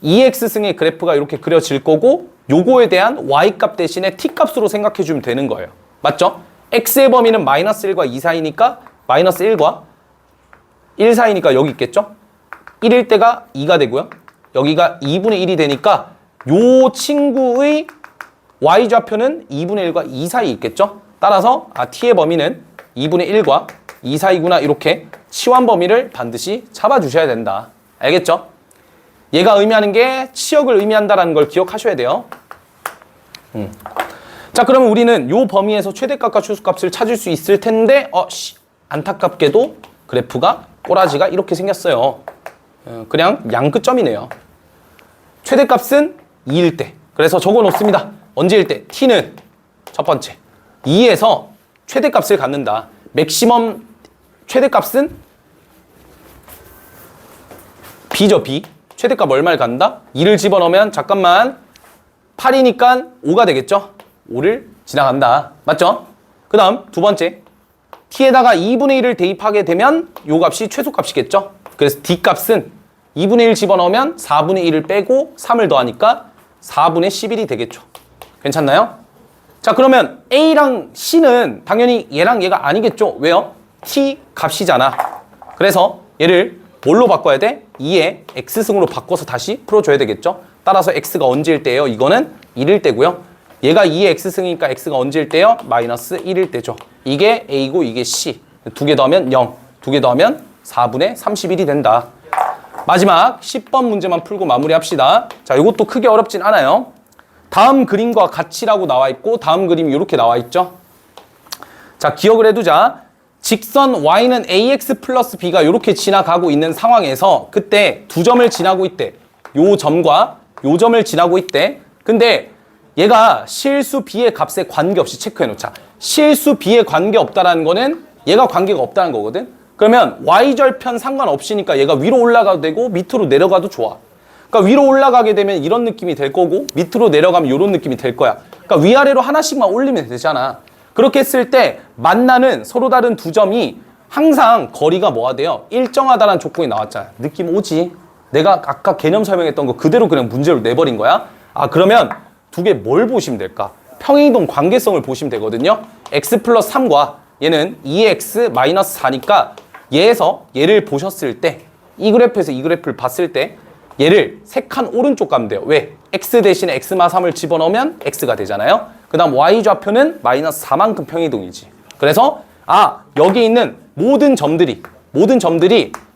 2x승의 그래프가 이렇게 그려질 거고, 요거에 대한 y값 대신에 t값으로 생각해 주면 되는 거예요. 맞죠? x의 범위는 마이너스 1과 2 사이니까 마이너스 1과 1 사이니까 여기 있겠죠? 1일 때가 2가 되고요. 여기가 2분의 1이 되니까 요 친구의 y좌표는 2분의 1과 2 사이 있겠죠? 따라서 t의 범위는 2분의 1과 2 사이구나, 이렇게 치환 범위를 반드시 잡아주셔야 된다. 알겠죠? 얘가 의미하는 게 치역을 의미한다는 걸 기억하셔야 돼요. 자, 그러면 우리는 요 범위에서 최대값과 최소값을 찾을 수 있을 텐데 안타깝게도 그래프가 꼬라지가 이렇게 생겼어요. 그냥 양 끝점이네요. 최대값은 2일 때. 그래서 적어 놓습니다. 언제일 때? t는 첫 번째 2에서 최대값을 갖는다. 맥시멈 최대값은 b죠, b. 최대값 얼마를 갖는다? 2를 집어넣으면 잠깐만 8이니까 5가 되겠죠? 5를 지나간다. 맞죠? 그 다음 두 번째, t에다가 2분의 1을 대입하게 되면 요 값이 최소값이겠죠? 그래서 d값은 2분의 1 집어넣으면 4분의 1을 빼고 3을 더하니까 4분의 11이 되겠죠. 괜찮나요? 자, 그러면 a랑 c는 당연히 얘랑 얘가 아니겠죠? 왜요? t 값이잖아. 그래서 얘를 뭘로 바꿔야 돼? 2의 x승으로 바꿔서 다시 풀어줘야 되겠죠? 따라서 x가 언제일 때예요? 이거는 1일 때고요. 얘가 2의 x승이니까 x가 언제일 때요? 마이너스 1일 때죠. 이게 a고 이게 c. 두 개 더하면 0, 두 개 더하면 4분의 31이 된다. 마지막 10번 문제만 풀고 마무리합시다. 자, 이것도 크게 어렵진 않아요. 다음 그림과 같이라고 나와 있고 다음 그림이 이렇게 나와 있죠. 자, 기억을 해두자. 직선 y는 ax 플러스 b가 이렇게 지나가고 있는 상황에서 그때 두 점을 지나고 있대. 요 점과 요 점을 지나고 있대. 근데 얘가 실수 b의 값에 관계없이 체크해 놓자. 실수 b에 관계없다라는 거는 얘가 관계가 없다는 거거든. 그러면 y절편 상관없이니까 얘가 위로 올라가도 되고 밑으로 내려가도 좋아. 그러니까 위로 올라가게 되면 이런 느낌이 될 거고 밑으로 내려가면 이런 느낌이 될 거야. 그러니까 위아래로 하나씩만 올리면 되잖아. 그렇게 했을 때 만나는 서로 다른 두 점이 항상 거리가 뭐가 돼요? 일정하다는 조건이 나왔잖아. 느낌 오지? 내가 아까 개념 설명했던 거 그대로 그냥 문제로 내버린 거야. 그러면 두 개 뭘 보시면 될까? 평행이동 관계성을 보시면 되거든요. x 플러스 3과 얘는 2x 마이너스 4니까 얘에서 얘를 보셨을 때 이 그래프에서 이 그래프를 봤을 때 얘를 3칸 오른쪽 가면 돼요. 왜? x 대신에 x마3을 집어넣으면 x가 되잖아요. 그 다음 y 좌표는 마이너스 4만큼 평이동이지. 그래서 여기 있는 모든 점들이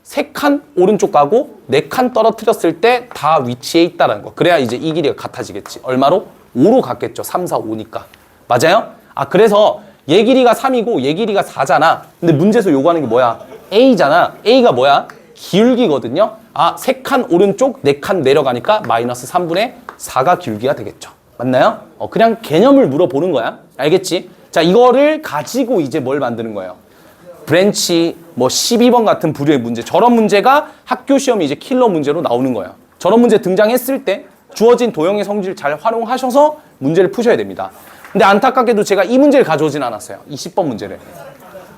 3칸 오른쪽 가고 4칸 떨어뜨렸을 때 다 위치에 있다는 거. 그래야 이제 이 길이가 같아지겠지. 얼마로? 5로 갔겠죠. 3, 4, 5니까. 맞아요? 그래서 얘 길이가 3이고 얘 길이가 4잖아. 근데 문제에서 요구하는 게 뭐야? A잖아. A가 뭐야? 기울기거든요. 3칸 오른쪽, 4칸 내려가니까 마이너스 3분의 4가 기울기가 되겠죠. 맞나요? 그냥 개념을 물어보는 거야. 알겠지? 자, 이거를 가지고 이제 뭘 만드는 거예요? 브랜치 12번 같은 부류의 문제. 저런 문제가 학교 시험이 이제 킬러 문제로 나오는 거예요. 저런 문제 등장했을 때 주어진 도형의 성질을 잘 활용하셔서 문제를 푸셔야 됩니다. 근데 안타깝게도 제가 이 문제를 가져오진 않았어요. 20번 문제를.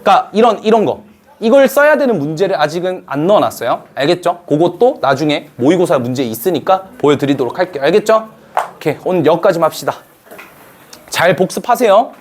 그러니까 이런 거. 이걸 써야 되는 문제를 아직은 안 넣어놨어요. 알겠죠? 그것도 나중에 모의고사 문제 있으니까 보여드리도록 할게요. 알겠죠? 오케이, 오늘 여기까지만 합시다. 잘 복습하세요.